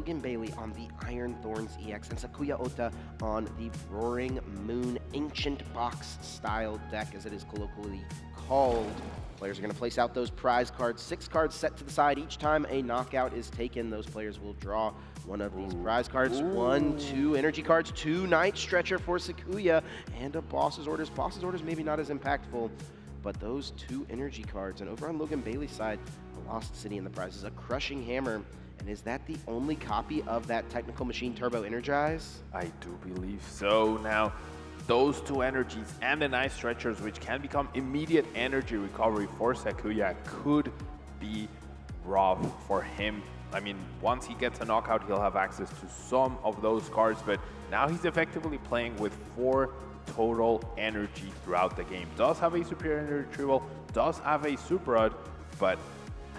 Logan Bailey on the Iron Thorns EX and Sakuya Ota on the Roaring Moon Ancient Box style deck, as it is colloquially called. Players are going to place out those prize cards, 6 cards set to the side. Each time a knockout is taken, those players will draw one of these prize cards. 1, 2 energy cards, 2 Night Stretcher for Sakuya, and a Boss's Orders. Boss's Orders maybe not as impactful, but those 2 energy cards. And over on Logan Bailey's side, the Lost City in the prize is a Crushing Hammer. And is that the only copy of that Technical Machine Turbo Energize? I do believe so. Now, those 2 energies and the Night Stretchers, which can become immediate energy recovery for Sakuya, could be rough for him. I mean, once he gets a knockout, he'll have access to some of those cards, but now he's effectively playing with 4 total energy throughout the game. Does have a superior energy retrieval, does have a super rod, but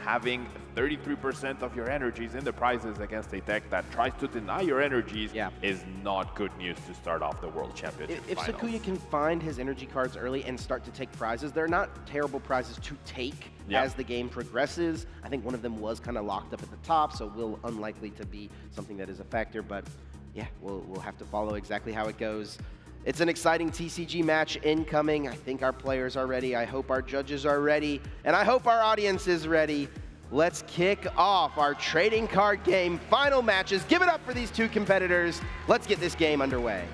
having 33% of your energies in the prizes against a deck that tries to deny your energies is not good news to start off the World Championship If finals. Sakuya can find his energy cards early and start to take prizes, they're not terrible prizes to take as the game progresses. I think one of them was kind of locked up at the top, so will unlikely to be something that is a factor, but yeah, we'll have to follow exactly how it goes. It's an exciting TCG match incoming. I think our players are ready. I hope our judges are ready. And I hope our audience is ready. Let's kick off our trading card game final matches. Give it up for these 2 competitors. Let's get this game underway.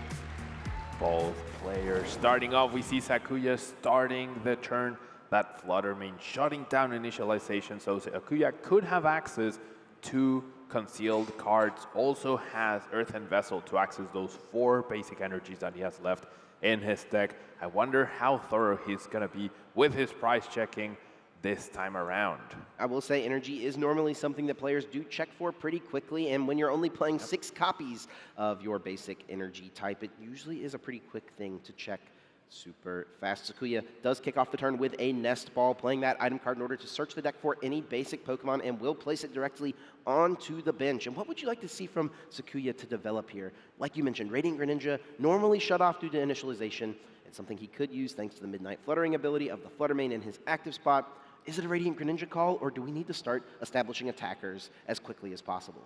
Both players starting off. We see Sakuya starting the turn. That Flutter Mane shutting down initialization. So Sakuya could have access to concealed cards, also has Earthen Vessel to access those 4 basic energies that he has left in his deck. I wonder how thorough he's going to be with his prize checking this time around. I will say energy is normally something that players do check for pretty quickly, and when you're only playing 6 copies of your basic energy type, it usually is a pretty quick thing to check super fast. Sakuya does kick off the turn with a Nest Ball, playing that item card in order to search the deck for any basic Pokemon, and will place it directly onto the bench. And what would you like to see from Sakuya to develop here? Like you mentioned, Radiant Greninja, normally shut off due to initialization. It's something he could use thanks to the Midnight Fluttering ability of the Flutter Mane in his active spot. Is it a Radiant Greninja call, or do we need to start establishing attackers as quickly as possible?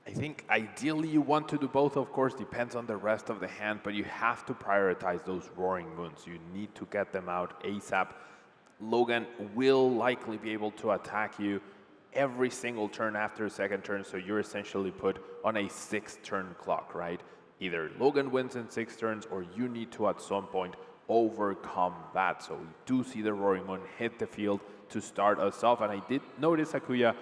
I think ideally you want to do both, of course, depends on the rest of the hand, but you have to prioritize those Roaring Moons. You need to get them out ASAP. Logan will likely be able to attack you every single turn after a second turn, so you're essentially put on a 6-turn clock, right? Either Logan wins in 6 turns, or you need to at some point overcome that. So we do see the Roaring Moon hit the field to start us off, and I did notice Sakuya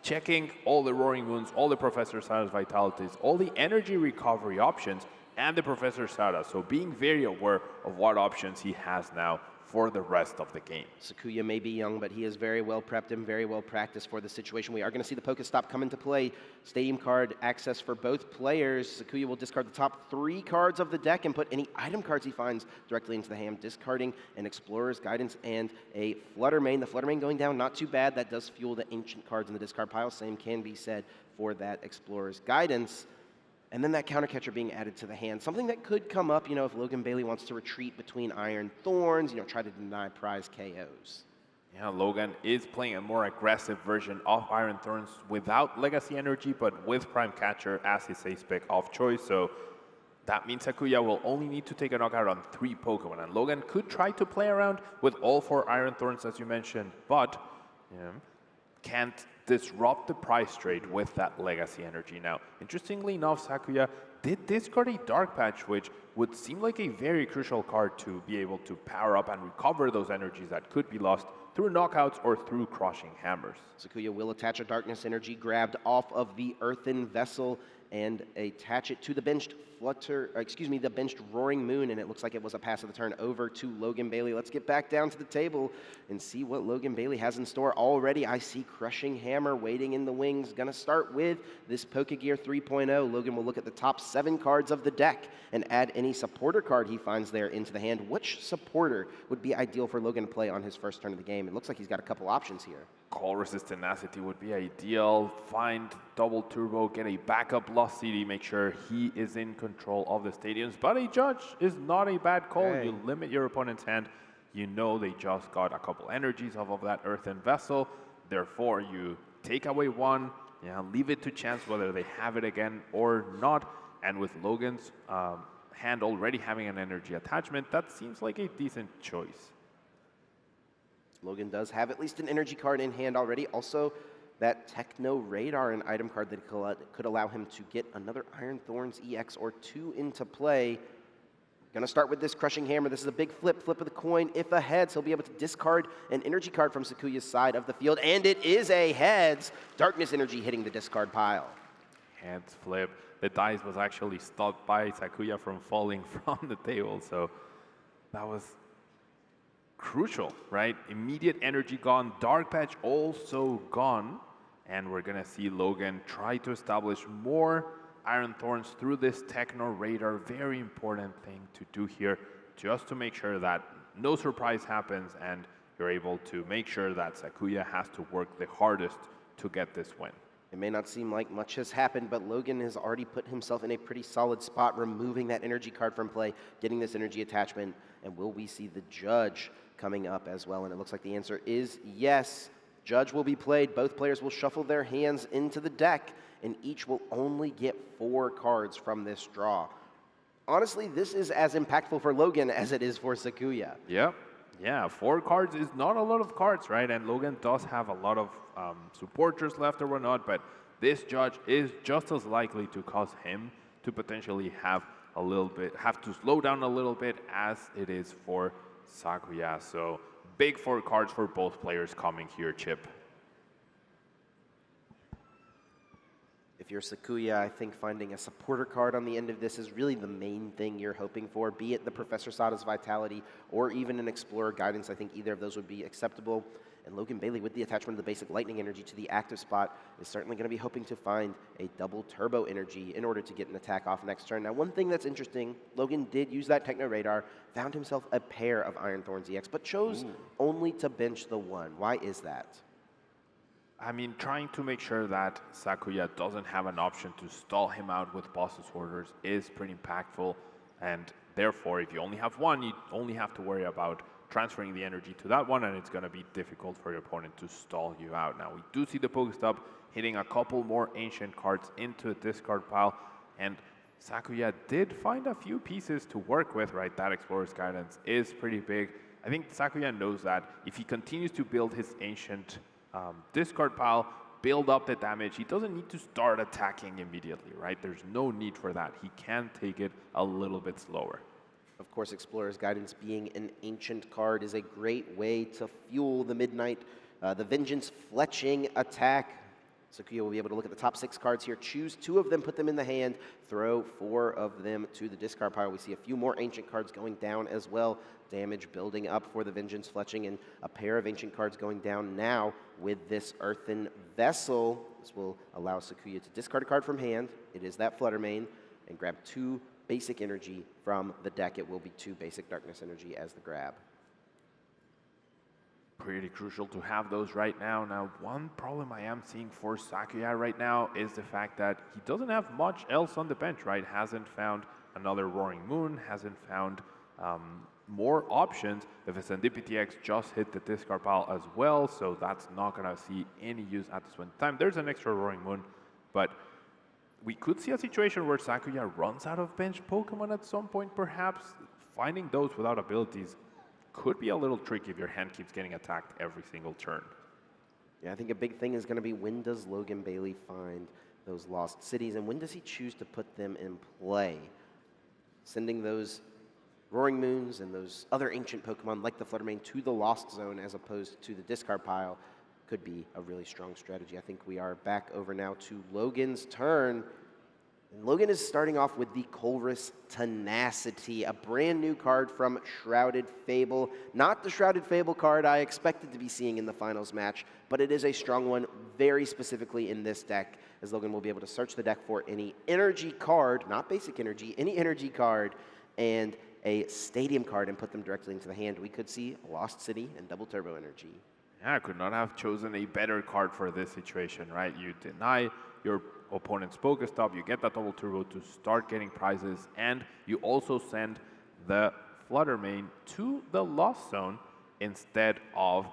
checking all the Roaring Moons, all the Professor Sada's Vitalities, all the energy recovery options, and the Professor Sada. So being very aware of what options he has now for the rest of the game. Sakuya may be young, but he is very well prepped and very well practiced for the situation. We are going to see the Pokestop come into play. Stadium card access for both players. Sakuya will discard the top 3 cards of the deck and put any item cards he finds directly into the hand, discarding an Explorer's Guidance and a Flutter Mane. The Flutter Mane going down, not too bad. That does fuel the ancient cards in the discard pile. Same can be said for that Explorer's Guidance. And then that Counter Catcher being added to the hand. Something that could come up, if Logan Bailey wants to retreat between Iron Thorns, try to deny prize KOs. Yeah, Logan is playing a more aggressive version of Iron Thorns without Legacy Energy, but with Prime Catcher as his ace pick of choice. So that means Sakuya will only need to take a knockout on 3 Pokemon. And Logan could try to play around with all 4 Iron Thorns, as you mentioned, but can't disrupt the price trade with that Legacy Energy. Now, interestingly enough, Sakuya did discard a Dark Patch, which would seem like a very crucial card to be able to power up and recover those energies that could be lost through knockouts or through Crushing Hammers. Sakuya will attach a Darkness Energy grabbed off of the Earthen Vessel and attach it to the benched the benched Roaring Moon, and it looks like it was a pass of the turn over to Logan Bailey. Let's get back down to the table and see what Logan Bailey has in store. Already I see Crushing Hammer waiting in the wings. Gonna start with this Pokegear 3.0. Logan will look at the top 7 cards of the deck and add any supporter card he finds there into the hand. Which supporter would be ideal for Logan to play on his first turn of the game? It looks like he's got a couple options here. Call Resist Tenacity would be ideal. Find Double Turbo, get a backup Lost CD, make sure he is in control of the stadiums. But a Judge is not a bad call. Hey. You limit your opponent's hand. You know they just got a couple energies off of that Earthen Vessel. Therefore, you take away 1, Yeah, leave it to chance whether they have it again or not. And with Logan's hand already having an energy attachment, that seems like a decent choice. Logan does have at least an energy card in hand already. Also, that Techno Radar, an item card that could allow him to get another Iron Thorns EX or 2 into play. Going to start with this Crushing Hammer. This is a big flip of the coin. If a heads, he'll be able to discard an energy card from Sakuya's side of the field, and it is a heads. Darkness Energy hitting the discard pile. Heads flip. The dice was actually stopped by Sakuya from falling from the table, so that was crucial, right? Immediate energy gone. Dark Patch also gone, and we're going to see Logan try to establish more Iron Thorns through this Techno Radar. Very important thing to do here, just to make sure that no surprise happens and you're able to make sure that Sakuya has to work the hardest to get this win. It may not seem like much has happened, but Logan has already put himself in a pretty solid spot, removing that energy card from play, getting this energy attachment, and will we see the Judge coming up as well? And it looks like the answer is yes. Judge will be played. Both players will shuffle their hands into the deck, and each will only get 4 cards from this draw. Honestly, this is as impactful for Logan as it is for Sakuya. Yep. Yeah, 4 cards is not a lot of cards, right? And Logan does have a lot of supporters left or whatnot, but this Judge is just as likely to cause him to potentially have to slow down a little bit as it is for Sakuya. So big 4 cards for both players coming here, Chip. If you're Sakuya, I think finding a supporter card on the end of this is really the main thing you're hoping for, be it the Professor Sada's Vitality or even an Explorer Guidance. I think either of those would be acceptable. And Logan Bailey, with the attachment of the basic Lightning Energy to the active spot, is certainly going to be hoping to find a double Turbo Energy in order to get an attack off next turn. Now, one thing that's interesting, Logan did use that Techno Radar, found himself a pair of Iron Thorns EX, but chose only to bench the 1. Why is that? I mean, trying to make sure that Sakuya doesn't have an option to stall him out with boss's orders is pretty impactful. And therefore, if you only have 1, you only have to worry about transferring the energy to that one, and it's going to be difficult for your opponent to stall you out. Now, we do see the Pokestop hitting a couple more ancient cards into the discard pile, and Sakuya did find a few pieces to work with, right? That Explorer's Guidance is pretty big. I think Sakuya knows that if he continues to build his ancient discard pile, build up the damage, he doesn't need to start attacking immediately, right? There's no need for that. He can take it a little bit slower. Of course, Explorer's Guidance being an ancient card is a great way to fuel the the Vengeance Fletching attack. Sakuya will be able to look at the top 6 cards here, choose 2 of them, put them in the hand, throw 4 of them to the discard pile. We see a few more ancient cards going down as well. Damage building up for the Vengeance Fletching, and a pair of ancient cards going down now with this Earthen Vessel. This will allow Sakuya to discard a card from hand. It is that Flutter Mane, and grab 2 basic energy from the deck. It will be 2 basic Darkness Energy as the grab. Pretty crucial to have those right now. Now, one problem I am seeing for Sakuya right now is the fact that he doesn't have much else on the bench, right? Hasn't found another Roaring Moon, hasn't found more options. The Serendipity X just hit the discard pile as well, so that's not going to see any use at this point in time. There's an extra Roaring Moon, but we could see a situation where Sakuya runs out of bench Pokemon at some point, perhaps. Finding those without abilities could be a little tricky if your hand keeps getting attacked every single turn. Yeah, I think a big thing is going to be, when does Logan Bailey find those lost cities, and when does he choose to put them in play? Sending those Roaring Moons and those other ancient Pokemon like the Flutter Mane to the Lost Zone as opposed to the discard pile could be a really strong strategy. I think we are back over now to Logan's turn. And Logan is starting off with the Colress Tenacity, a brand new card from Shrouded Fable. Not the Shrouded Fable card I expected to be seeing in the finals match, but it is a strong one, very specifically in this deck, as Logan will be able to search the deck for any energy card, not basic energy, any energy card, and a stadium card, and put them directly into the hand. We could see Lost City and Double Turbo Energy. Yeah, I could not have chosen a better card for this situation, right? You deny your opponent's Pokestop, you get that Double Turbo to start getting prizes, and you also send the Flutter Mane to the Lost Zone instead of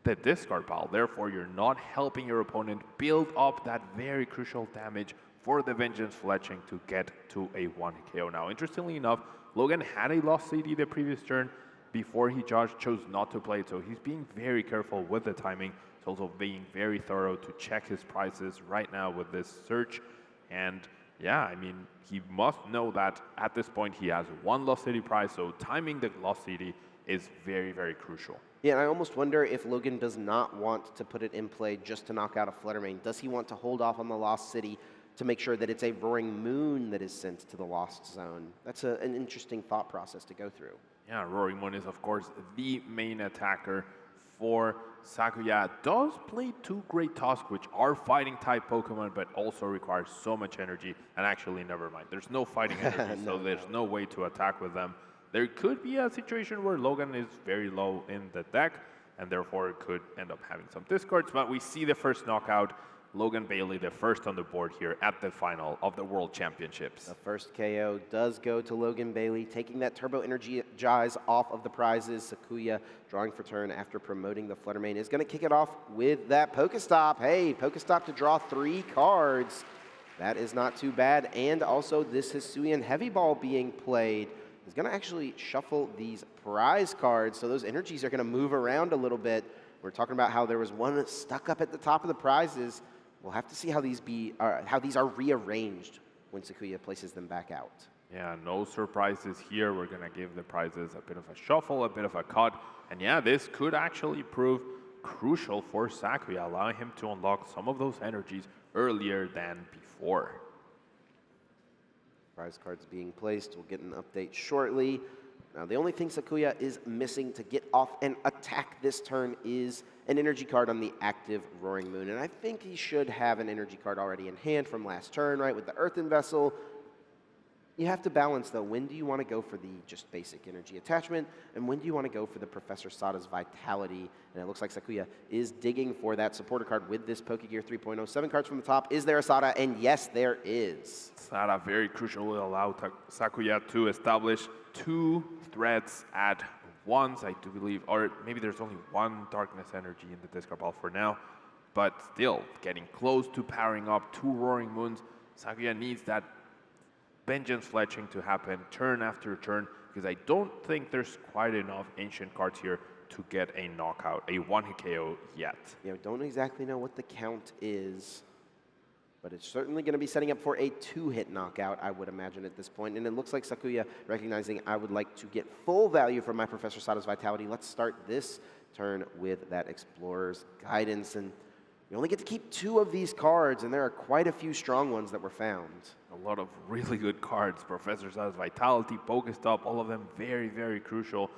the discard pile. Therefore, you're not helping your opponent build up that very crucial damage for the Vengeance Fletching to get to a 1 KO. Now, interestingly enough, Logan had a lost CD the previous turn before he chose not to play it, so he's being very careful with the timing. He's also being very thorough to check his prices right now with this search. And yeah, I mean, he must know that at this point he has one lost CD prize, so timing the lost CD is very, very crucial. Yeah, and I almost wonder if Logan does not want to put it in play just to knock out a Fluttermane. Does he want to hold off on the Lost City to make sure that it's a Roaring Moon that is sent to the Lost Zone? That's an interesting thought process to go through. Yeah, Roaring Moon is, of course, the main attacker for Sakuya. Does play two Great Tusk, which are fighting-type Pokemon, but also require so much energy. And actually, never mind. There's no fighting energy, so there's no way to attack with them. There could be a situation where Logan is very low in the deck, and therefore could end up having some discards. But we see the first knockout. Logan Bailey, the first on the board here at the final of the World Championships. The first KO does go to Logan Bailey, taking that Turbo Energize off of the prizes. Sakuya drawing for turn after promoting the Fluttermane is going to kick it off with that Pokestop. Hey, Pokestop to draw 3 cards. That is not too bad. And also this Hisuian Heavy Ball being played is going to actually shuffle these prize cards, so those energies are going to move around a little bit. We're talking about how there was one stuck up at the top of the prizes. We'll have to see how these are rearranged when Sakuya places them back out. Yeah, no surprises here. We're going to give the prizes a bit of a shuffle, a bit of a cut. And yeah, this could actually prove crucial for Sakuya, allowing him to unlock some of those energies earlier than before. Prize cards being placed. We'll get an update shortly. Now, the only thing Sakuya is missing to get off and attack this turn is an energy card on the active Roaring Moon. And I think he should have an energy card already in hand from last turn, right, with the Earthen Vessel. You have to balance, though. When do you want to go for the just basic energy attachment, and when do you want to go for the Professor Sada's Vitality? And it looks like Sakuya is digging for that supporter card with this Pokegear 3.0. 7 cards from the top. Is there a Sada? And yes, there is. Sada, very crucial, will allow Sakuya to establish 2 threats at once, I do believe, or maybe there's only 1 Darkness Energy in the discard pile for now, but still getting close to powering up 2 Roaring Moons. Sakuya needs that Vengeance Fletching to happen turn after turn, because I don't think there's quite enough Ancient cards here to get a knockout, a 1 KO yet. Yeah, we don't exactly know what the count is, but it's certainly going to be setting up for a 2-hit knockout, I would imagine, at this point. And it looks like Sakuya recognizing I would like to get full value from my Professor Sada's Vitality. Let's start this turn with that Explorer's Guidance. And we only get to keep 2 of these cards, and there are quite a few strong ones that were found. A lot of really good cards. Professor Sada's Vitality, Pokestop, all of them very, very crucial.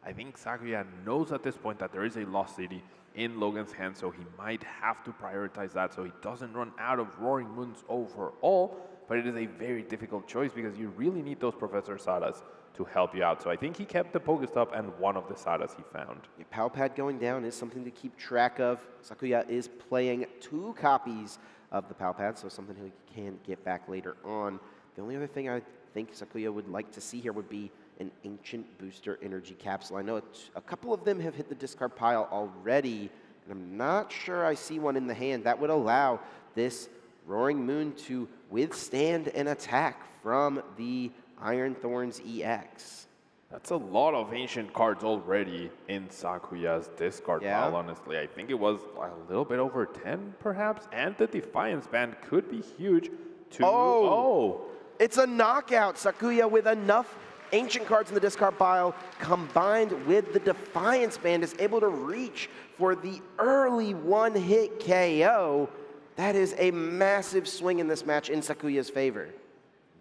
I think Sakuya knows at this point that there is a Lost City in Logan's hand, so he might have to prioritize that so he doesn't run out of Roaring Moons overall. But it is a very difficult choice because you really need those Professor Sadas to help you out. So I think he kept the Pokestop and one of the Sadas he found. Yeah, Power Pad going down is something to keep track of. Sakuya is playing 2 copies of the Power Pad, so something he can get back later on. The only other thing I think Sakuya would like to see here would be an Ancient Booster Energy Capsule. I know a couple of them have hit the discard pile already, and I'm not sure I see one in the hand. That would allow this Roaring Moon to withstand an attack from the Iron Thorns EX. That's a lot of Ancient cards already in Sakuya's discard pile, honestly. I think it was a little bit over 10, perhaps, and the Defiance Band could be huge to... It's a knockout. Sakuya with enough Ancient cards in the discard pile combined with the Defiance Band is able to reach for the early 1-hit KO. That is a massive swing in this match in Sakuya's favor.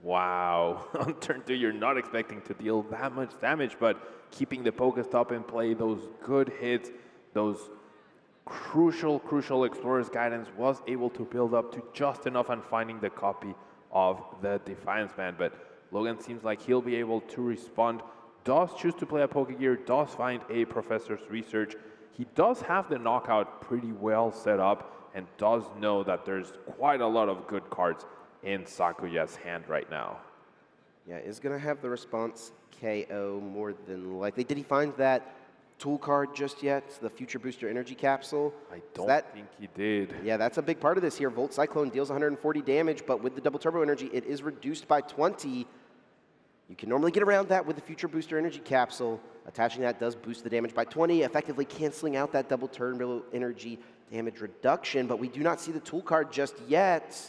Wow. On turn 2, you're not expecting to deal that much damage, but keeping the Pokestop in play, those good hits, those crucial Explorer's Guidance was able to build up to just enough and finding the copy of the Defiance Band. But Logan seems like he'll be able to respond, does choose to play a Pokegear, does find a Professor's Research. He does have the knockout pretty well set up and does know that there's quite a lot of good cards in Sakuya's hand right now. Yeah, is going to have the response KO more than likely. Did he find that tool card just yet, the Future Booster Energy Capsule. I don't think he did. Yeah, that's a big part of this here. Volt Cyclone deals 140 damage, but with the double turbo energy, it is reduced by 20. You can normally get around that with the Future Booster Energy Capsule. Attaching that does boost the damage by 20, effectively canceling out that double turbo energy damage reduction, but we do not see the tool card just yet.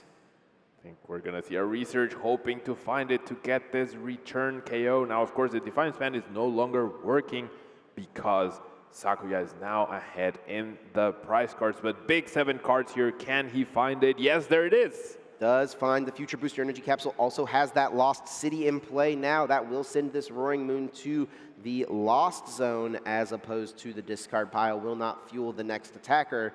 I think we're going to see our research hoping to find it to get this return KO. Now, of course, the Defiance Band is no longer working because Sakuya is now ahead in the prize cards. But big 7 cards here. Can he find it? Yes, there it is. Does find the Future Booster Energy Capsule. Also has that Lost City in play now. That will send this Roaring Moon to the Lost Zone as opposed to the discard pile. Will not fuel the next attacker.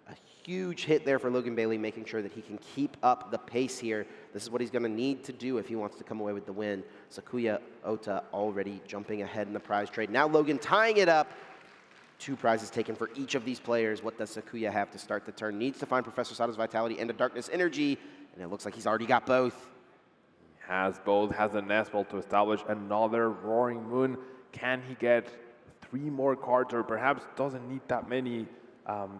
A huge hit there for Logan Bailey, making sure that he can keep up the pace here. This is what he's going to need to do if he wants to come away with the win. Sakuya Ota already jumping ahead in the prize trade. Now Logan tying it up. 2 prizes taken for each of these players. What does Sakuya have to start the turn? Needs to find Professor Sada's Vitality and a Darkness Energy, and it looks like he's already got both. He has both, has a Nest Ball to establish another Roaring Moon. Can he get 3 more cards, or perhaps doesn't need that many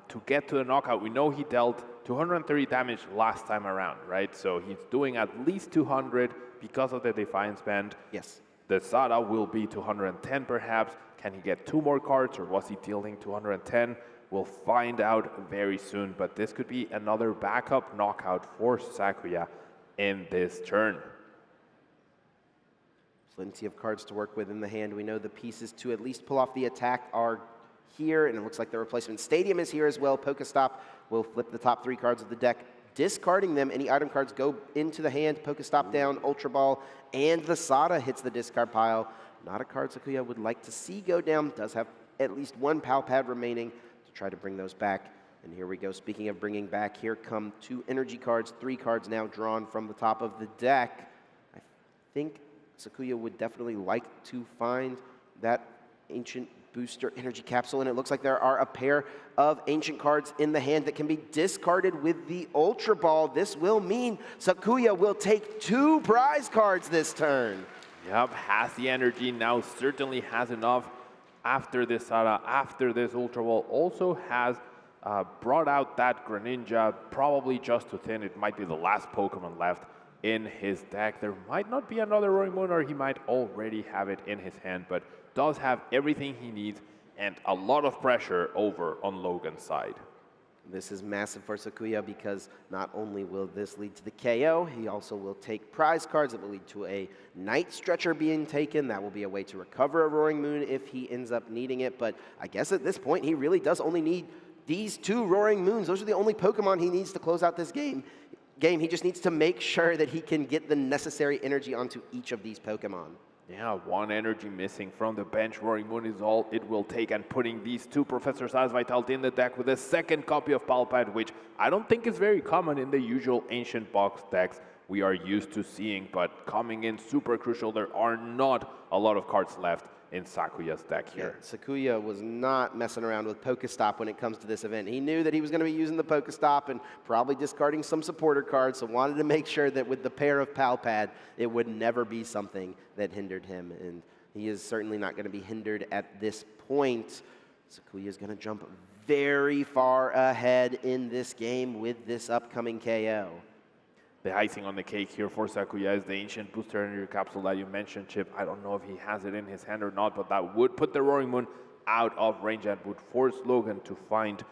to get to the knockout? We know he dealt 230 damage last time around, right? So he's doing at least 200 because of the Defiance Band. Yes. The Sada will be 210 perhaps. Can he get 2 more cards, or was he dealing 210? We'll find out very soon, but this could be another backup knockout for Sakuya in this turn. Plenty of cards to work with in the hand. We know the pieces to at least pull off the attack are here, and it looks like the replacement stadium is here as well. Pokestop will flip the top 3 cards of the deck, discarding them. Any item cards go into the hand. Pokestop down, Ultra Ball, and the Sada hits the discard pile. Not a card Sakuya would like to see go down. Does have at least 1 Pal Pad remaining to try to bring those back. And here we go. Speaking of bringing back, here come 2 energy cards, 3 cards now drawn from the top of the deck. I think Sakuya would definitely like to find that Ancient Booster Energy Capsule, and it looks like there are a pair of Ancient cards in the hand that can be discarded with the Ultra Ball. This will mean Sakuya will take 2 prize cards this turn. Yep, has the energy now, certainly has enough after this Sada, after this Ultra Ball. Also has brought out that Greninja, probably just to thin. It might be the last Pokemon left in his deck. There might not be another Roaring Moon, or he might already have it in his hand, but does have everything he needs and a lot of pressure over on Logan's side. This is massive for Sakuya because not only will this lead to the KO, he also will take prize cards that will lead to a Night Stretcher being taken. That will be a way to recover a Roaring Moon if he ends up needing it. But I guess at this point, he really does only need these 2 Roaring Moons. Those are the only Pokemon he needs to close out this game. He just needs to make sure that he can get the necessary energy onto each of these Pokemon. Yeah, 1 energy missing from the bench. Roaring Moon is all it will take, and putting these 2 Professor Sada's Vitality in the deck with a 2nd copy of Palpad, which I don't think is very common in the usual Ancient Box decks we are used to seeing, but coming in super crucial. There are not a lot of cards left in Sakuya's deck here. Yeah, Sakuya was not messing around with Pokestop when it comes to this event. He knew that he was going to be using the Pokestop and probably discarding some supporter cards, so wanted to make sure that with the pair of Palpad, it would never be something that hindered him. And he is certainly not going to be hindered at this point. Sakuya is going to jump very far ahead in this game with this upcoming KO. The icing on the cake here for Sakuya is the Ancient Booster Energy Capsule that you mentioned, Chip. I don't know if he has it in his hand or not, but that would put the Roaring Moon out of range and would force Logan to find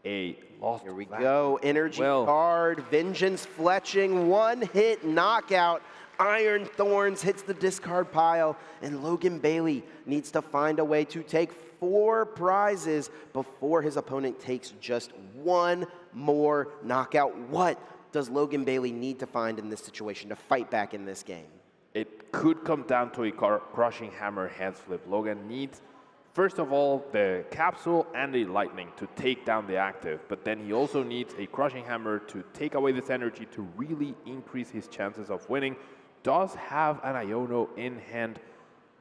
a lost. Here we go. Energy card, Vengeance Fletching, 1-hit knockout. Iron Thorns hits the discard pile, and Logan Bailey needs to find a way to take 4 prizes before his opponent takes just 1 more knockout. What does Logan Bailey need to find in this situation to fight back in this game? It could come down to a Crushing Hammer hands flip. Logan needs, first of all, the Capsule and a Lightning to take down the active, but then he also needs a Crushing Hammer to take away this energy to really increase his chances of winning. Does have an Iono in hand,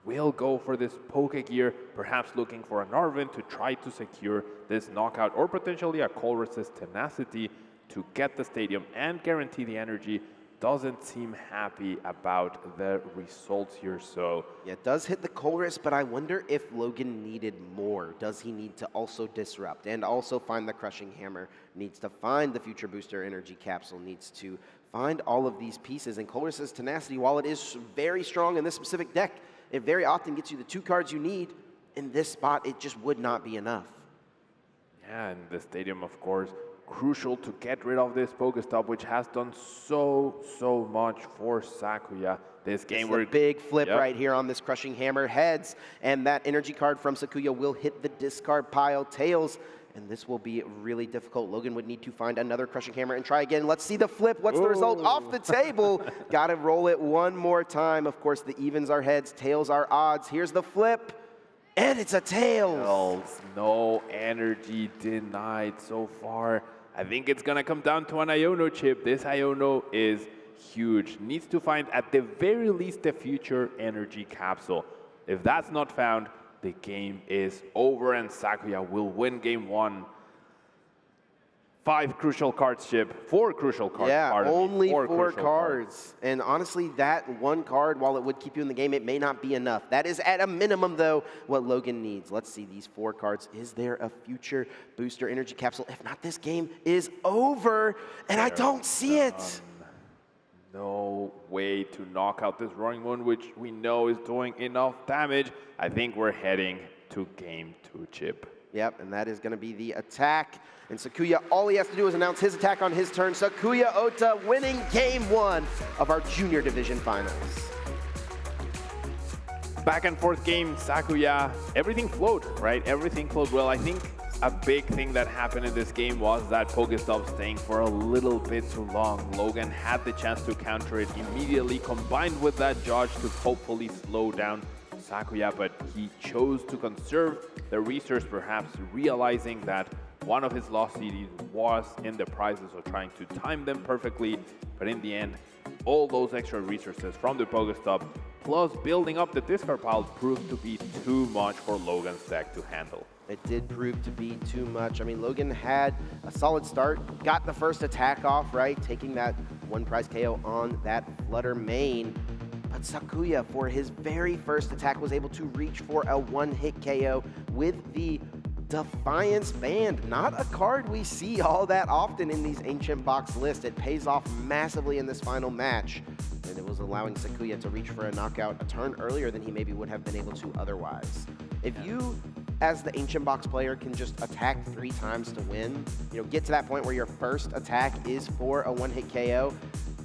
will go for this Pokegear, perhaps looking for an Arvin to try to secure this knockout, or potentially a Colress's Tenacity to get the stadium and guarantee the energy. doesn't seem happy about the results here, so... Yeah, it does hit the Colress, but I wonder if Logan needed more. Does he need to also disrupt and also find the Crushing Hammer? Needs to find the Future Booster Energy Capsule, needs to find all of these pieces. And Colress's Tenacity, while it is very strong in this specific deck, it very often gets you the 2 cards you need. In this spot, it just would not be enough. Yeah, and the stadium, of course, crucial to get rid of this Pokestop, which has done so much for Sakuya. This game, we're big flip right here on this Crushing Hammer heads, and that energy card from Sakuya will hit the discard pile. Tails, and this will be really difficult. Logan would need to find another Crushing Hammer and try again. Let's see the flip. What's the result? Off the table. Got to roll it one more time. Of course, the evens are heads, tails are odds. Here's the flip. And it's a tails. No energy denied so far. I think it's going to come down to an Iono chip. This Iono is huge. Needs to find, at the very least, the future energy capsule. If that's not found, the game is over and Sakuya will win game 1. 5 crucial cards chip, 4 crucial cards. Yeah, only 4 crucial cards. And honestly, that 1 card, while it would keep you in the game, it may not be enough. That is at a minimum, though, what Logan needs. Let's see these 4 cards. Is there a future booster energy capsule? If not, this game is over, and I don't see it. No way to knock out this Roaring Moon, which we know is doing enough damage. I think we're heading to game 2 chip. Yep, and that is going to be the attack. And Sakuya, all he has to do is announce his attack on his turn. Sakuya Ota winning game 1 of our Junior Division Finals. Back and forth game, Sakuya, everything flowed, right? Everything flowed well. I think a big thing that happened in this game was that Pokestop staying for a little bit too long. Logan had the chance to counter it immediately, combined with that dodge to hopefully slow down Sakuya, but he chose to conserve the resource, perhaps realizing that one of his lost CDs was in the prizes, so trying to time them perfectly. But in the end, all those extra resources from the Pokestop, plus building up the discard pile, proved to be too much for Logan's deck to handle. It did prove to be too much. I mean, Logan had a solid start, got the first attack off, right? Taking that 1 prize KO on that Flutter main. But Sakuya, for his very first attack, was able to reach for a 1-hit KO with the Defiance Band. Not a card we see all that often in these Ancient Box lists. It pays off massively in this final match, and it was allowing Sakuya to reach for a knockout a turn earlier than he maybe would have been able to otherwise. If you, as the Ancient Box player, can just attack 3 times to win, get to that point where your first attack is for a 1-hit KO,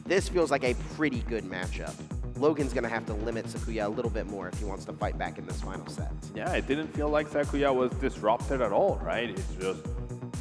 this feels like a pretty good matchup. Logan's going to have to limit Sakuya a little bit more if he wants to fight back in this final set. Yeah, it didn't feel like Sakuya was disrupted at all, right? It's just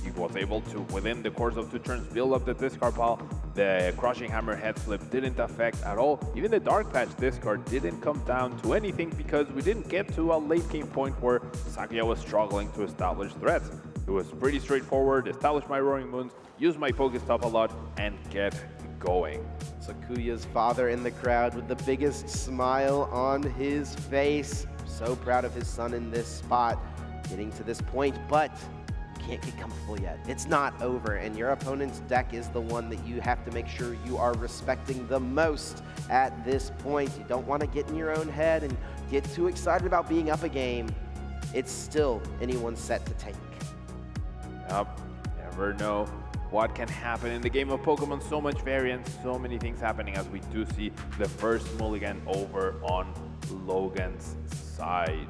he was able to, within the course of 2 turns, build up the discard pile. The Crushing Hammer head flip didn't affect at all. Even the Dark Patch discard didn't come down to anything because we didn't get to a late game point where Sakuya was struggling to establish threats. It was pretty straightforward, establish my Roaring Moons, use my Pokestop a lot, and get going. Sakuya's father in the crowd with the biggest smile on his face. So proud of his son in this spot, getting to this point, but you can't get comfortable yet. It's not over, and your opponent's deck is the one that you have to make sure you are respecting the most at this point. You don't want to get in your own head and get too excited about being up a game. It's still anyone's set to take. Yep, never know what can happen in the game of Pokemon. So much variance, so many things happening as we do see the first mulligan over on Logan's side.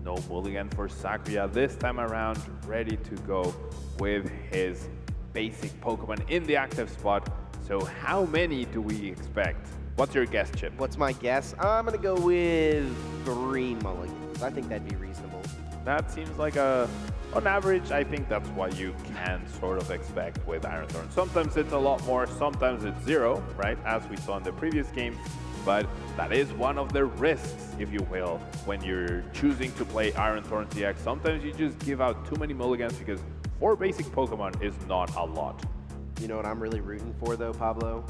No mulligan for Sakuya this time around, ready to go with his basic Pokemon in the active spot. So how many do we expect? What's your guess, Chip? What's my guess? I'm going to go with 3 mulligans. I think that'd be reasonable. That seems like on average, I think that's what you can sort of expect with Iron Thorn. Sometimes it's a lot more, sometimes it's 0, right? As we saw in the previous game. But that is one of the risks, if you will, when you're choosing to play Iron Thorn CX. Sometimes you just give out too many mulligans because 4 basic Pokemon is not a lot. You know what I'm really rooting for, though, Pablo?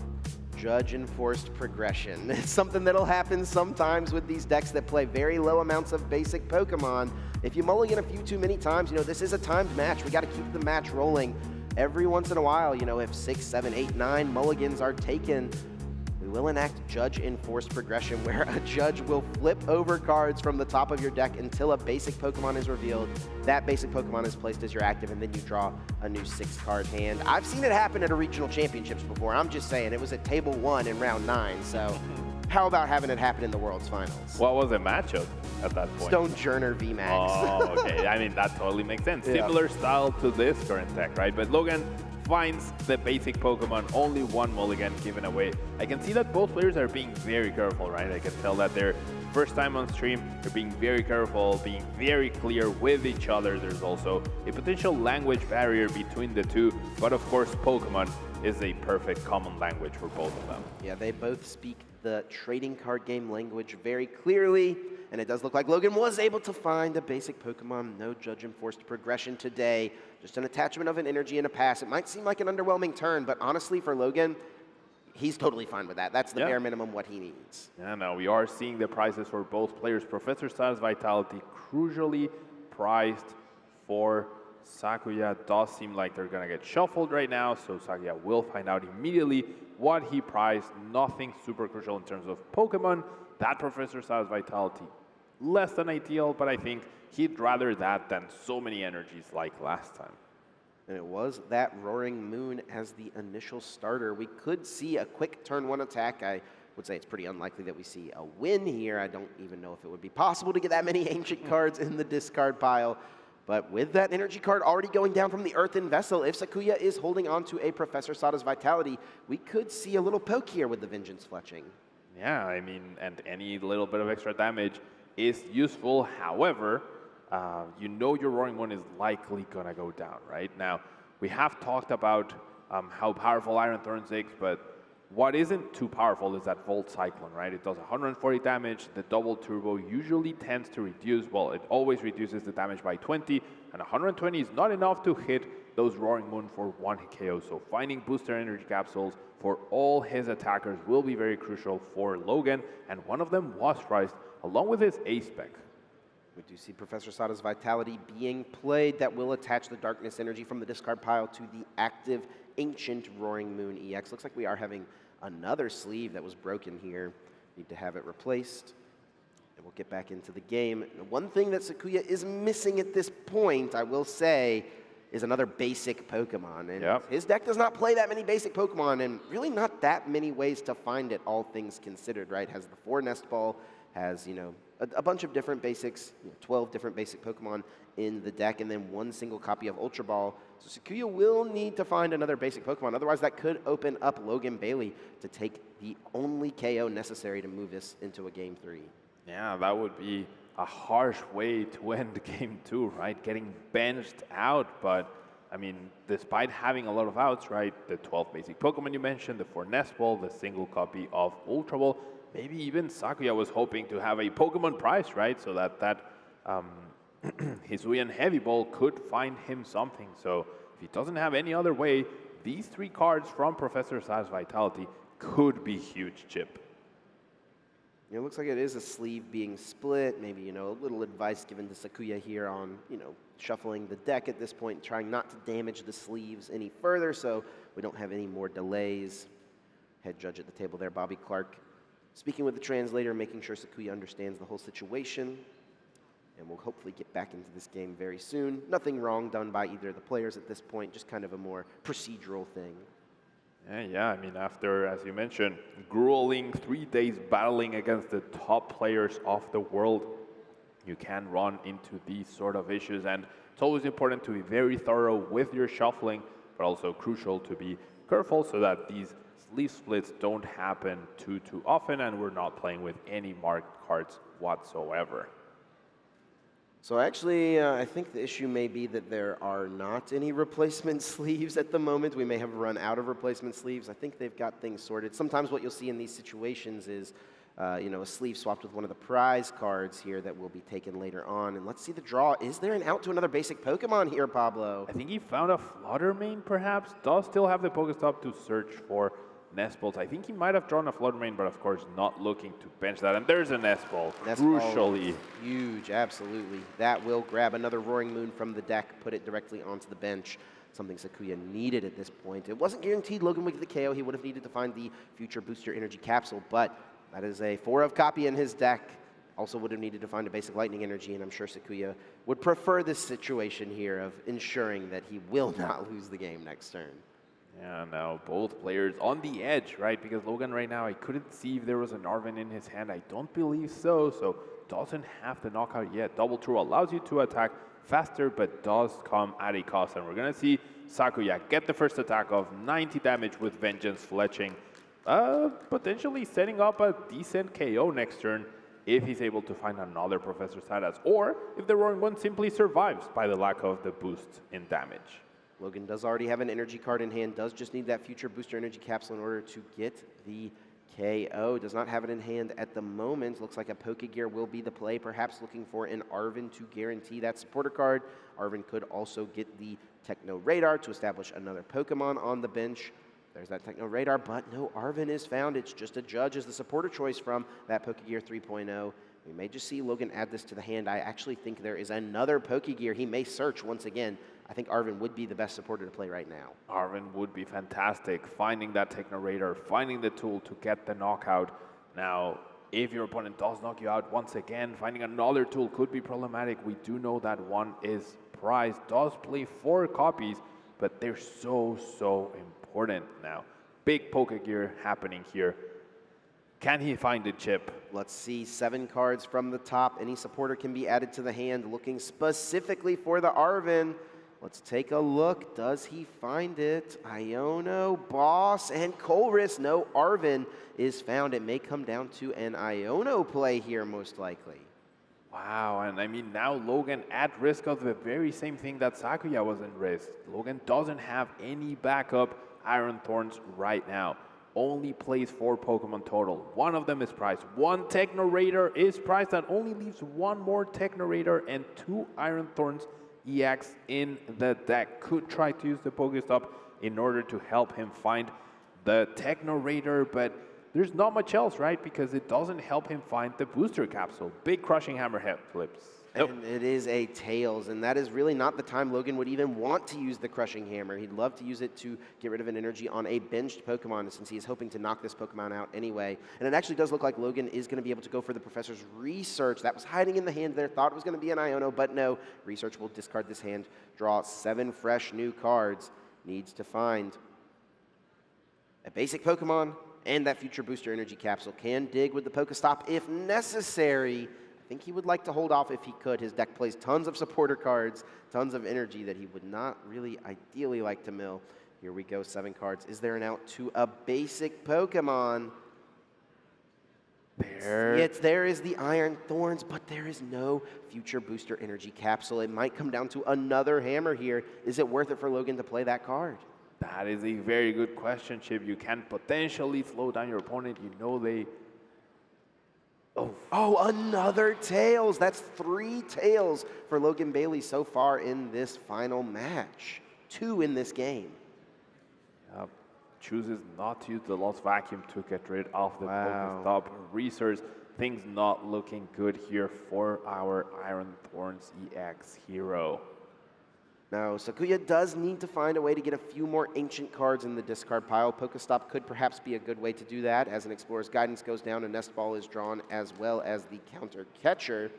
Judge-enforced progression. It's something that'll happen sometimes with these decks that play very low amounts of basic Pokemon. If you mulligan a few too many times, this is a timed match. We got to keep the match rolling. every once in a while, you know, if 6, 7, 8, 9 mulligans are taken, we will enact Judge Enforced Progression, where a judge will flip over cards from the top of your deck until a basic Pokemon is revealed. That basic Pokemon is placed as your active, and then you draw a new 6-card hand. I've seen it happen at a regional championships before. I'm just saying, it was at table 1 in round 9, so how about having it happen in the World's Finals? What was the matchup at that point? Stonejourner VMAX. Oh, okay. I mean, that totally makes sense. Yeah. Similar style to this current deck, right? But Logan finds the basic Pokemon, only 1 mulligan given away. I can see that both players are being very careful, right? I can tell that they're first time on stream, they're being very careful, being very clear with each other. There's also a potential language barrier between the two, but of course Pokemon is a perfect common language for both of them. Yeah, they both speak the trading card game language very clearly, and it does look like Logan was able to find a basic Pokemon. No Judge Enforced Progression today, just an attachment of an energy and a pass. It might seem like an underwhelming turn, but honestly for Logan, he's totally fine with that. That's the bare minimum what he needs. Yeah, no, we are seeing the prices for both players. Professor Status Vitality crucially priced for Sakuya. Does seem like they're gonna get shuffled right now, so Sakuya will find out immediately what he priced. Nothing super crucial in terms of Pokemon. That Professor Status Vitality, less than ideal, but I think he'd rather that than so many energies like last time. And it was that Roaring Moon as the initial starter. We could see a quick turn 1 attack. I would say it's pretty unlikely that we see a win here. I don't even know if it would be possible to get that many ancient cards in the discard pile. But with that energy card already going down from the Earthen Vessel, if Sakuya is holding on to a Professor Sada's Vitality, we could see a little poke here with the Vengeance Fletching. Yeah, I mean, and any little bit of extra damage is useful. However, you know your Roaring Moon is likely going to go down, right? Now, we have talked about how powerful Iron Thorn is, but what isn't too powerful is that Volt Cyclone, right? It does 140 damage. The double turbo usually tends to reduce, well, it always reduces the damage by 20, and 120 is not enough to hit those Roaring Moon for 1 KO. So finding booster energy capsules for all his attackers will be very crucial for Logan, and one of them was priced along with his A-Spec. We do see Professor Sada's Vitality being played. That will attach the Darkness Energy from the discard pile to the active Ancient Roaring Moon EX. Looks like we are having another sleeve that was broken here. Need to have it replaced. And we'll get back into the game. And one thing that Sakuya is missing at this point, I will say, is another basic Pokemon. And his deck does not play that many basic Pokemon, and really not that many ways to find it, all things considered, right? Has the 4 Nest Ball, has, you know, a bunch of different basics, 12 different basic Pokemon in the deck, and then 1 single copy of Ultra Ball. So Sakuya will need to find another basic Pokemon. Otherwise, that could open up Logan Bailey to take the only KO necessary to move this into a Game 3. Yeah, that would be a harsh way to end Game 2, right? Getting benched out, but I mean, despite having a lot of outs, right? The 12 basic Pokemon you mentioned, the 4 Nest Ball, the single copy of Ultra Ball, maybe even Sakuya was hoping to have a Pokemon prize, right? So that Hisuian Heavy Ball could find him something. So if he doesn't have any other way, these 3 cards from Professor Sada's Vitality could be huge chip. It looks like it is a sleeve being split. Maybe, you know, a little advice given to Sakuya here on, you know, shuffling the deck at this point, trying not to damage the sleeves any further so we don't have any more delays. Head judge at the table there, Bobby Clark, speaking with the translator, making sure Sakuya understands the whole situation. And we'll hopefully get back into this game very soon. Nothing wrong done by either of the players at this point, just kind of a more procedural thing. Yeah, I mean, after, as you mentioned, grueling 3 days battling against the top players of the world, you can run into these sort of issues. And it's always important to be very thorough with your shuffling, but also crucial to be careful so that these sleeve splits don't happen too often and we're not playing with any marked cards whatsoever. So actually, I think the issue may be that there are not any replacement sleeves at the moment. We may have run out of replacement sleeves. I think they've got things sorted. Sometimes what you'll see in these situations is, you know, a sleeve swapped with one of the prize cards here that will be taken later on. And let's see the draw. Is there an out to another basic Pokemon here, Pablo? I think he found a Fluttermane, perhaps. Does still have the Pokestop to search for Nest Balls. I think he might have drawn a Flood Rain, but of course not looking to bench that. And there's a Nest Ball, crucially. Huge, absolutely. That will grab another Roaring Moon from the deck, put it directly onto the bench. Something Sakuya needed at this point. It wasn't guaranteed Logan would get the KO. He would have needed to find the Future Booster Energy Capsule, but that is a 4-of copy in his deck. Also would have needed to find a basic Lightning Energy, and I'm sure Sakuya would prefer this situation here of ensuring that he will not lose the game next turn. Yeah, now both players on the edge, right? Because Logan right now, I couldn't see if there was an Arven in his hand. I don't believe so, so doesn't have the knockout yet. Double True allows you to attack faster, but does come at a cost. And we're going to see Sakuya get the first attack of 90 damage with Vengeance Fletching, potentially setting up a decent KO next turn if he's able to find another Professor Sadas, or if the Roaring One simply survives by the lack of the boost in damage. Logan does already have an energy card in hand, does just need that Future Booster Energy Capsule in order to get the KO. Does not have it in hand at the moment. Looks like a Pokegear will be the play, perhaps looking for an Arven to guarantee that supporter card. Arven could also get the Techno Radar to establish another Pokemon on the bench. There's that Techno Radar, but no Arven is found. It's just a Judge as the supporter choice from that Pokegear 3.0. We may just see Logan add this to the hand. I actually think there is another Pokegear. He may search once again. I think Arven would be the best supporter to play right now. Arven would be fantastic, finding that Techno Radar, finding the tool to get the knockout. Now, if your opponent does knock you out once again, finding another tool could be problematic. We do know that one is prized, does play 4 copies, but they're so important now. Big Pokegear happening here. Can he find a chip? Let's see, 7 cards from the top. Any supporter can be added to the hand, looking specifically for the Arven. Let's take a look. Does he find it? Iono, Boss, and Colress. No Arven is found. It may come down to an Iono play here, most likely. Wow, and I mean, now Logan at risk of the very same thing that Sakuya was in risk. Logan doesn't have any backup Iron Thorns right now. Only plays 4 Pokemon total. One of them is prized. 1 Techno Raider is prized. That only leaves 1 more Techno Raider and 2 Iron Thorns EX in the deck. Could try to use the Pokestop in order to help him find the Techno Raider, but there's not much else, right? Because it doesn't help him find the Booster Capsule. Big Crushing Hammerhead flips. Nope. And it is a Tails, and that is really not the time Logan would even want to use the Crushing Hammer. He'd love to use it to get rid of an energy on a benched Pokemon, since he is hoping to knock this Pokemon out anyway. And it actually does look like Logan is going to be able to go for the Professor's Research. That was hiding in the hand there, thought it was going to be an Iono, but no. Research will discard this hand, draw 7 fresh new cards. Needs to find a basic Pokemon and that Future Booster Energy Capsule. Can dig with the Pokestop if necessary. I think he would like to hold off if he could. His deck plays tons of supporter cards, tons of energy that he would not really ideally like to mill. Here we go, 7 cards. Is there an out to a basic Pokemon? There is the Iron Thorns, but there is no Future Booster Energy Capsule. It might come down to another Hammer here. Is it worth it for Logan to play that card? That is a very good question, Chip. You can potentially slow down your opponent. You know they... Oh, another Tails. That's 3 Tails for Logan Bailey so far in this final match. 2 in this game. Yep. Chooses not to use the Lost Vacuum to get rid of the Pokestop Research. Things not looking good here for our Iron Thorns EX hero. Now, Sakuya does need to find a way to get a few more ancient cards in the discard pile. Pokestop could perhaps be a good way to do that. As an Explorer's Guidance goes down, a Nest Ball is drawn, as well as the Counter Catcher.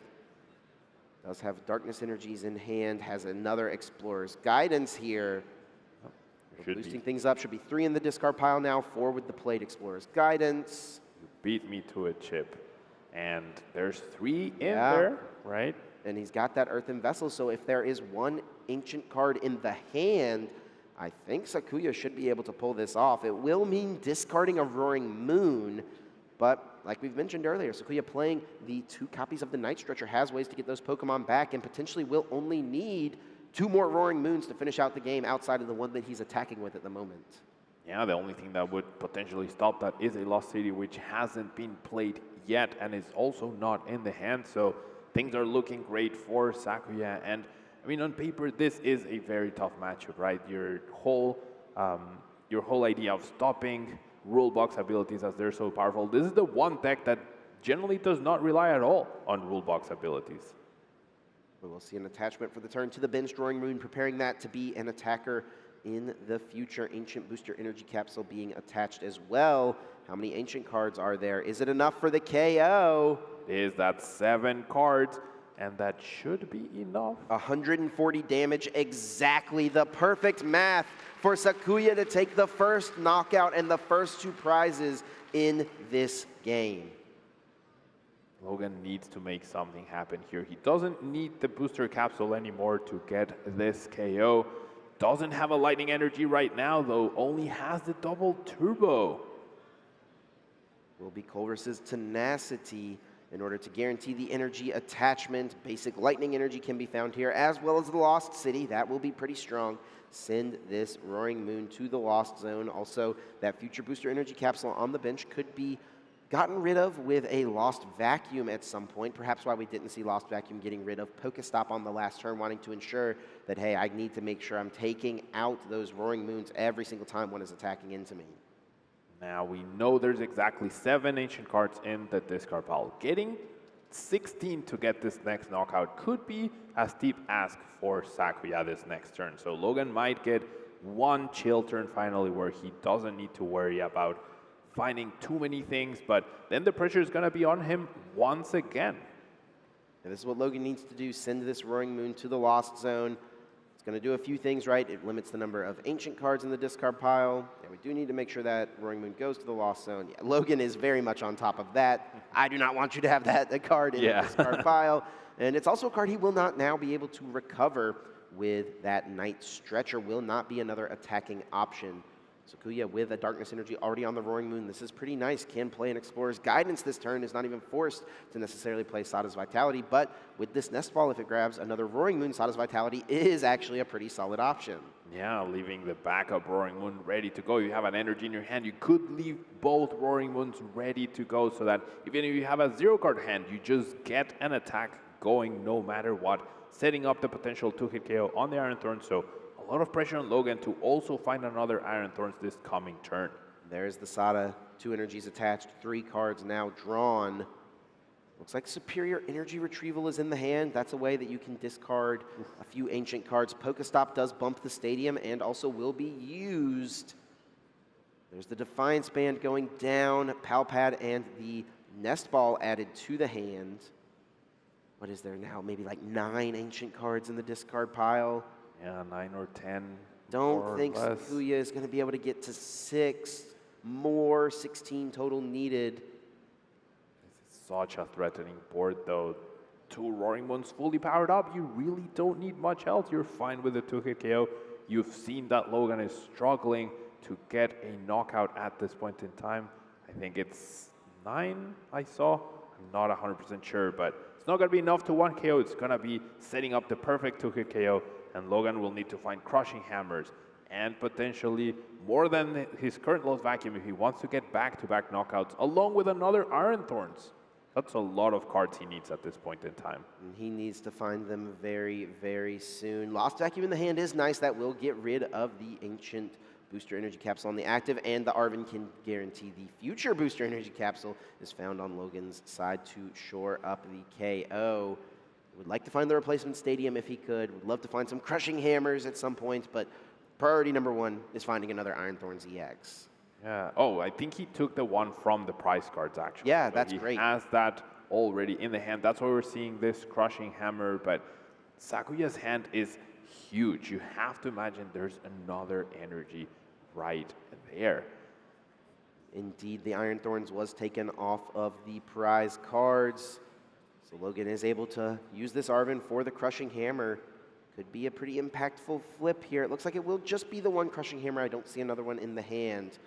Does have Darkness Energies in hand, has another Explorer's Guidance here. Boosting things up, should be 3 in the discard pile now, 4 with the played Explorer's Guidance. You beat me to it, Chip. And there's 3 in there, right? And he's got that Earthen Vessel, so if there is 1 ancient card in the hand, I think Sakuya should be able to pull this off. It will mean discarding a Roaring Moon, but like we've mentioned earlier, Sakuya playing the 2 copies of the Night Stretcher has ways to get those Pokemon back and potentially will only need 2 more Roaring Moons to finish out the game outside of the one that he's attacking with at the moment. Yeah, the only thing that would potentially stop that is a Lost City, which hasn't been played yet and is also not in the hand, so things are looking great for Sakuya. And I mean, on paper, this is a very tough matchup, right? Your whole idea of stopping rule box abilities as they're so powerful. This is the one deck that generally does not rely at all on rule box abilities. We'll see an attachment for the turn to the bench drawing moon, preparing that to be an attacker in the future. Ancient Booster Energy Capsule being attached as well. How many ancient cards are there? Is it enough for the KO? Is that 7 cards? And that should be enough. 140 damage, exactly the perfect math for Sakuya to take the first knockout and the first 2 prizes in this game. Logan needs to make something happen here. He doesn't need the booster capsule anymore to get this KO. Doesn't have a lightning energy right now, though. Only has the double turbo. Will be Culver's tenacity in order to guarantee the energy attachment. Basic lightning energy can be found here, as well as the Lost City. That will be pretty strong. Send this Roaring Moon to the Lost Zone. Also, that future booster energy capsule on the bench could be gotten rid of with a Lost Vacuum at some point. Perhaps why we didn't see Lost Vacuum getting rid of Pokestop on the last turn, wanting to ensure that, hey, I need to make sure I'm taking out those Roaring Moons every single time one is attacking into me. Now we know there's exactly 7 ancient cards in the discard pile. Getting 16 to get this next knockout could be a steep ask for Sakuya this next turn. So Logan might get one chill turn finally where he doesn't need to worry about finding too many things, but then the pressure is going to be on him once again. And this is what Logan needs to do, send this Roaring Moon to the Lost Zone. It's going to do a few things right. It limits the number of ancient cards in the discard pile. Yeah, we do need to make sure that Roaring Moon goes to the Lost Zone. Yeah, Logan is very much on top of that. I do not want you to have that card in the discard pile. And it's also a card he will not now be able to recover with that Night Stretcher. Will not be another attacking option. Sakuya with a Darkness Energy already on the Roaring Moon. This is pretty nice. Can play an Explorer's Guidance this turn. Is not even forced to necessarily play Sada's Vitality. But with this Nest Ball, if it grabs another Roaring Moon, Sada's Vitality is actually a pretty solid option. Yeah, leaving the backup Roaring Moon ready to go. You have an energy in your hand. You could leave both Roaring Moons ready to go so that even if you have a 0-card hand, you just get an attack going no matter what, setting up the potential 2-hit KO on the Iron Thorn. So a lot of pressure on Logan to also find another Iron Thorns this coming turn. There's the Sada, 2 energies attached, 3 cards now drawn. Looks like Superior Energy Retrieval is in the hand. That's a way that you can discard a few ancient cards. Pokestop does bump the stadium and also will be used. There's the Defiance Band going down, Pal Pad and the Nest Ball added to the hand. What is there now? Maybe like 9 ancient cards in the discard pile. Yeah, 9 or 10. Don't think Sakuya is going to be able to get to 6 more, 16 total needed. This is such a threatening board, though. 2 Roaring Moons fully powered up. You really don't need much health. You're fine with a 2-hit KO. You've seen that Logan is struggling to get a knockout at this point in time. I think it's 9 I saw. I'm not 100% sure, but it's not going to be enough to 1 KO. It's going to be setting up the perfect 2-hit KO. And Logan will need to find Crushing Hammers and potentially more than his current Lost Vacuum if he wants to get back-to-back knockouts, along with another Iron Thorns. That's a lot of cards he needs at this point in time. And he needs to find them very, very soon. Lost Vacuum in the hand is nice. That will get rid of the Ancient Booster Energy Capsule on the active, and the Arven can guarantee the future Booster Energy Capsule is found on Logan's side to shore up the KO. Would like to find the replacement stadium if he could. Would love to find some Crushing Hammers at some point, but priority number 1 is finding another Iron Thorns EX. Yeah. Oh, I think he took the one from the prize cards, actually. Yeah, so that's he great. He has that already in the hand. That's why we're seeing this Crushing Hammer, but Sakuya's hand is huge. You have to imagine there's another energy right there. Indeed, the Iron Thorns was taken off of the prize cards. So Logan is able to use this Arven for the Crushing Hammer. Could be a pretty impactful flip here. It looks like it will just be the one Crushing Hammer. I don't see another one in the hand.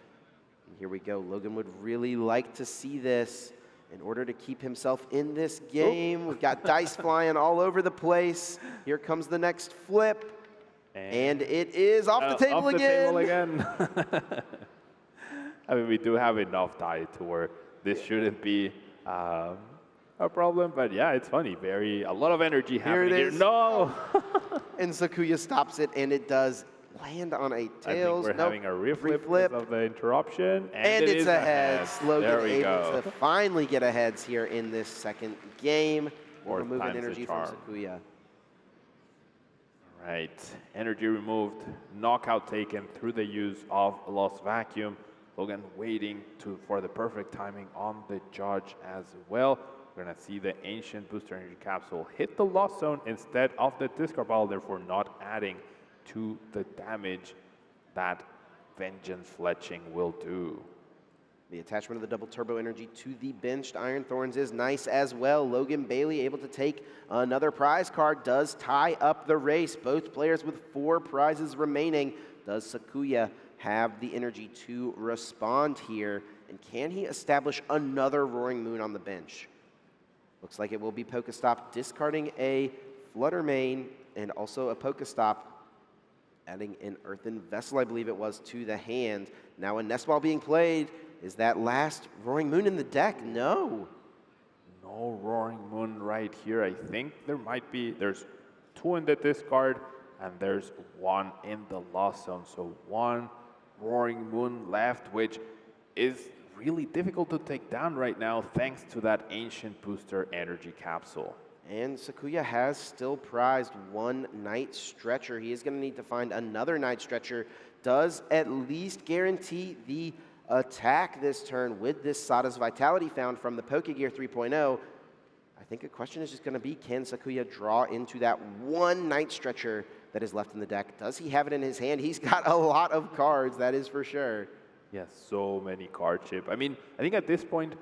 And here we go. Logan would really like to see this in order to keep himself in this game. We've got dice flying all over the place. Here comes the next flip. And it is off the table again. I mean, we do have enough die to where this shouldn't be a problem, but yeah, it's funny. A lot of energy happening here. No! And Sakuya stops it, and it does land on a I think tails. we're Nope. having a reflip because of the interruption. And it it's is a heads. Logan There we able go. to finally get a heads here in this second game. More Fourth move and time's the energy from charm. Sakuya. Right, energy removed, knockout taken through the use of Lost Vacuum. Logan waiting for the perfect timing on the judge as well. We're gonna see the Ancient Booster Energy Capsule hit the Lost Zone instead of the discard pile, therefore not adding to the damage that Vengeance Fletching will do. The attachment of the double turbo energy to the benched Iron Thorns is nice as well. Logan Bailey able to take another prize card, does tie up the race. Both players with 4 prizes remaining. Does Sakuya have the energy to respond here? And can he establish another Roaring Moon on the bench? Looks like it will be Pokestop, discarding a Flutter Mane and also a Pokestop, adding an Earthen Vessel, I believe it was, to the hand. Now a Nest Ball being played. Is that last Roaring Moon in the deck? No. No Roaring Moon right here. I think there's 2 in the discard and there's 1 in the Lost Zone. So 1 Roaring Moon left, which is really difficult to take down right now thanks to that Ancient Booster Energy Capsule. And Sakuya has still prized 1 Night Stretcher. He is going to need to find another Night Stretcher. Does at least guarantee the attack this turn with this Sada's Vitality found from the Pokegear 3.0. I think a question is just going to be, can Sakuya draw into that 1 Night Stretcher that is left in the deck? Does he have it in his hand? He's got a lot of cards, that is for sure. Yes, so many card chip. I mean, I think at this point,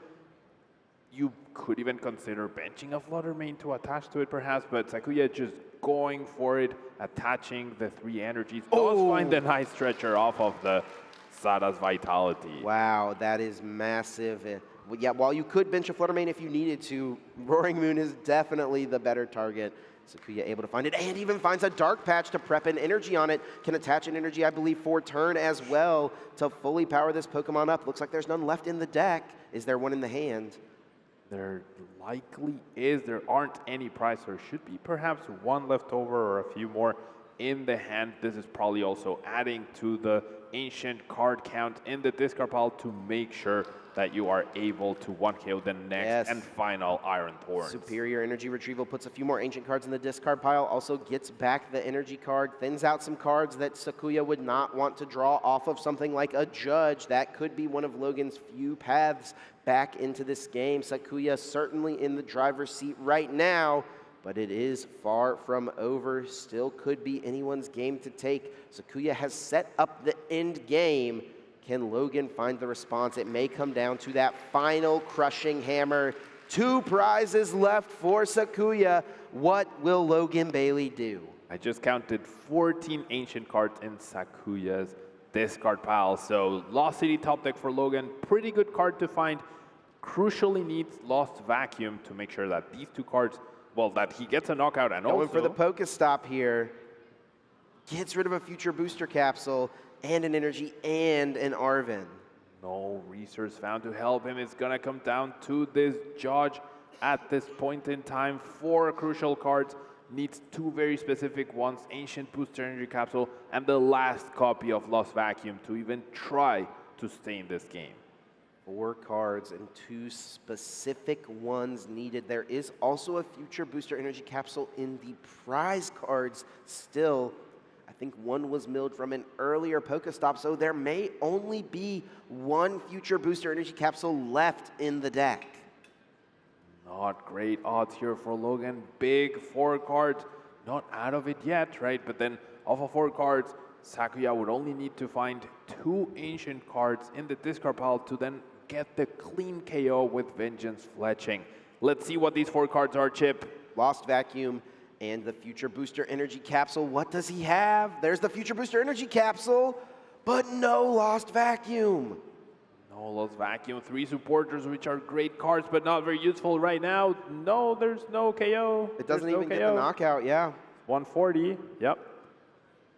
you could even consider benching a Flutter Mane to attach to it perhaps, but Sakuya just going for it, attaching the 3 energies. Does find the Night Stretcher off of the Sada's Vitality. Wow, that is massive. Yeah, while you could bench a Flutter Mane if you needed to, Roaring Moon is definitely the better target. Sakuya able to find it and even finds a Dark Patch to prep an energy on it. Can attach an energy, I believe, for turn as well to fully power this Pokemon up. Looks like there's none left in the deck. Is there one in the hand? There likely is. There aren't any prize. There should be perhaps 1 left over or a few more in the hand. This is probably also adding to the ancient card count in the discard pile to make sure that you are able to 1-KO the next and final Iron Thorns. Superior energy retrieval puts a few more ancient cards in the discard pile, also gets back the energy card, thins out some cards that Sakuya would not want to draw off of something like a Judge. That could be one of Logan's few paths back into this game. Sakuya certainly in the driver's seat right now, but it is far from over. Still could be anyone's game to take. Sakuya has set up the end game. Can Logan find the response? It may come down to that final crushing hammer. 2 prizes left for Sakuya. What will Logan Bailey do? I just counted 14 ancient cards in Sakuya's discard pile. So Lost City top deck for Logan. Pretty good card to find. Crucially needs Lost Vacuum to make sure that these 2 cards, well, that he gets a knockout and Going also for the Pokestop here. Gets rid of a future booster capsule and an energy and an Arven. no resource found to help him. It's gonna come down to this Judge at this point in time. 4 crucial cards, needs 2 very specific ones, Ancient Booster Energy Capsule and the last copy of Lost Vacuum to even try to stay in this game. 4 cards and 2 specific ones needed. There is also a future booster energy capsule in the prize cards still. I think 1 was milled from an earlier Pokestop, so there may only be 1 future booster energy capsule left in the deck. Not great odds here for Logan. Big 4 cards, not out of it yet, right? But then off of 4 cards, Sakuya would only need to find 2 ancient cards in the discard pile to then get the clean KO with Vengeance Fletching. Let's see what these 4 cards are, Chip. Lost Vacuum and the future booster energy capsule. What does he have? There's the future booster energy capsule, but no Lost Vacuum. No Lost Vacuum, 3 supporters, which are great cards, but not very useful right now. No, there's no KO. It doesn't even get the knockout, yeah. 140, yep.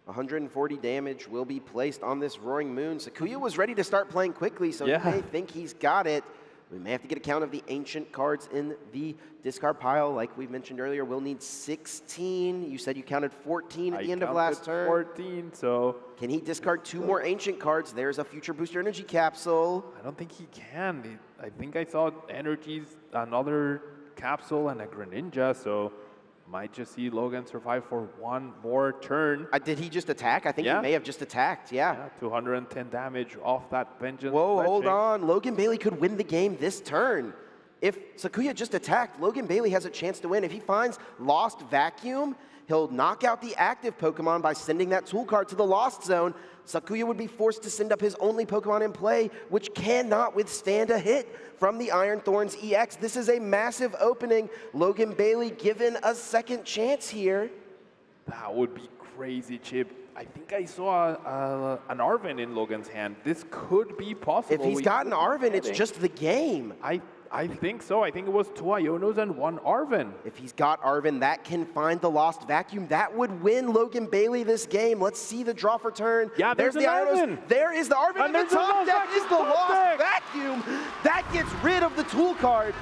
140 damage will be placed on this Roaring Moon. Sakuya was ready to start playing quickly, so you may think he's got it, We may have to get a count of the ancient cards in the discard pile. Like we mentioned earlier, we'll need 16. You said you counted 14 at the end of last turn. 14, so... Can he discard 2 more ancient cards? There's a future booster energy capsule. I don't think he can. I think I saw energies, another capsule, and a Greninja, so might just see Logan survive for one more turn. Did he just attack? I think he may have just attacked, yeah. 210 damage off that Vengeance. Whoa, hold on. Logan Bailey could win the game this turn. If Sakuya just attacked, Logan Bailey has a chance to win. If he finds Lost Vacuum, he'll knock out the active Pokemon by sending that tool card to the Lost Zone. Sakuya would be forced to send up his only Pokemon in play, which cannot withstand a hit from the Iron Thorns EX. This is a massive opening. Logan Bailey given a second chance here. That would be crazy, Chip. I think I saw an Arven in Logan's hand. This could be possible. If he's got an Arven, it's just the game. I think so. I think it was 2 Ionos and 1 Arven. If he's got Arven, that can find the Lost Vacuum. That would win Logan Bailey this game. Let's see the draw for turn. Yeah, there's the Arven. There is the Arven. And the top deck is the Lost deck. Vacuum. That gets rid of the tool card.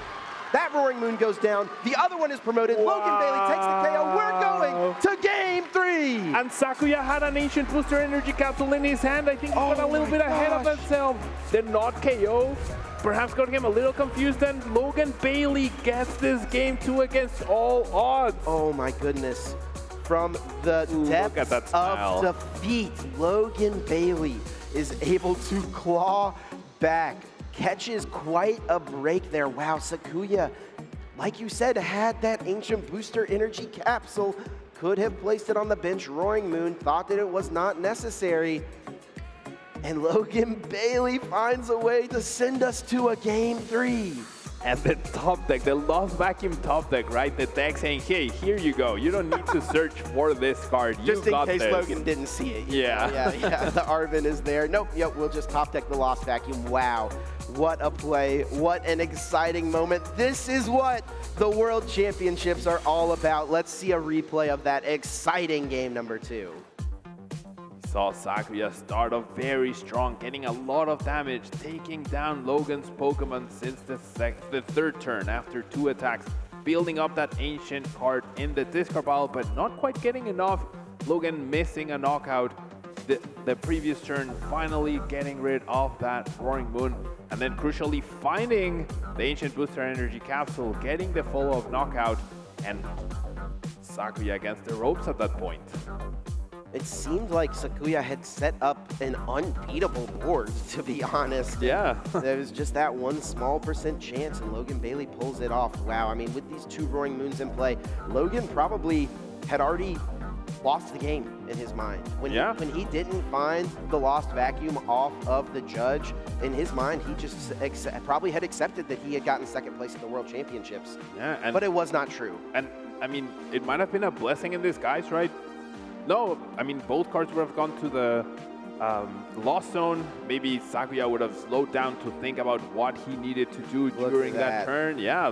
That Roaring Moon goes down. The other one is promoted. Wow. Logan Bailey takes the KO. We're going to game 3. And Sakuya had an Ancient Booster Energy Capsule in his hand. I think he got a little bit ahead of himself. Did not KO. Perhaps got him a little confused, and Logan Bailey gets this game 2 against all odds. Oh my goodness. From the depths of defeat, Logan Bailey is able to claw back. Catches quite a break there. Wow, Sakuya, like you said, had that Ancient Booster Energy Capsule. Could have placed it on the bench. Roaring Moon thought that it was not necessary. And Logan Bailey finds a way to send us to a game 3. And the top deck, the Lost Vacuum top deck, right? The deck saying, hey, here you go. You don't need to search for this card. You just in got case this. Logan didn't see it. Yeah. Yeah, the Arven is there. Nope, yep, we'll just top deck the Lost Vacuum. Wow, what a play. What an exciting moment. This is what the World Championships are all about. Let's see a replay of that exciting game number 2. Saw Sakuya start off very strong, getting a lot of damage, taking down Logan's Pokemon since the 3rd turn after 2 attacks, building up that ancient card in the discard pile, but not quite getting enough. Logan missing a knockout the previous turn, finally getting rid of that Roaring Moon, and then crucially finding the Ancient Booster Energy Capsule, getting the follow-up knockout, and Sakuya against the ropes at that point. It seemed like Sakuya had set up an unbeatable board, to be honest. Yeah. There was just that 1 small % chance, and Logan Bailey pulls it off. Wow, I mean, with these 2 Roaring Moons in play, Logan probably had already lost the game in his mind. When he didn't find the Lost Vacuum off of the judge, in his mind, he just probably had accepted that he had gotten 2nd place at the World Championships. Yeah, but it was not true. And, I mean, it might have been a blessing in disguise, right? No, I mean, both cards would have gone to the Lost Zone. Maybe Sakuya would have slowed down to think about what he needed to do during that turn. Yeah,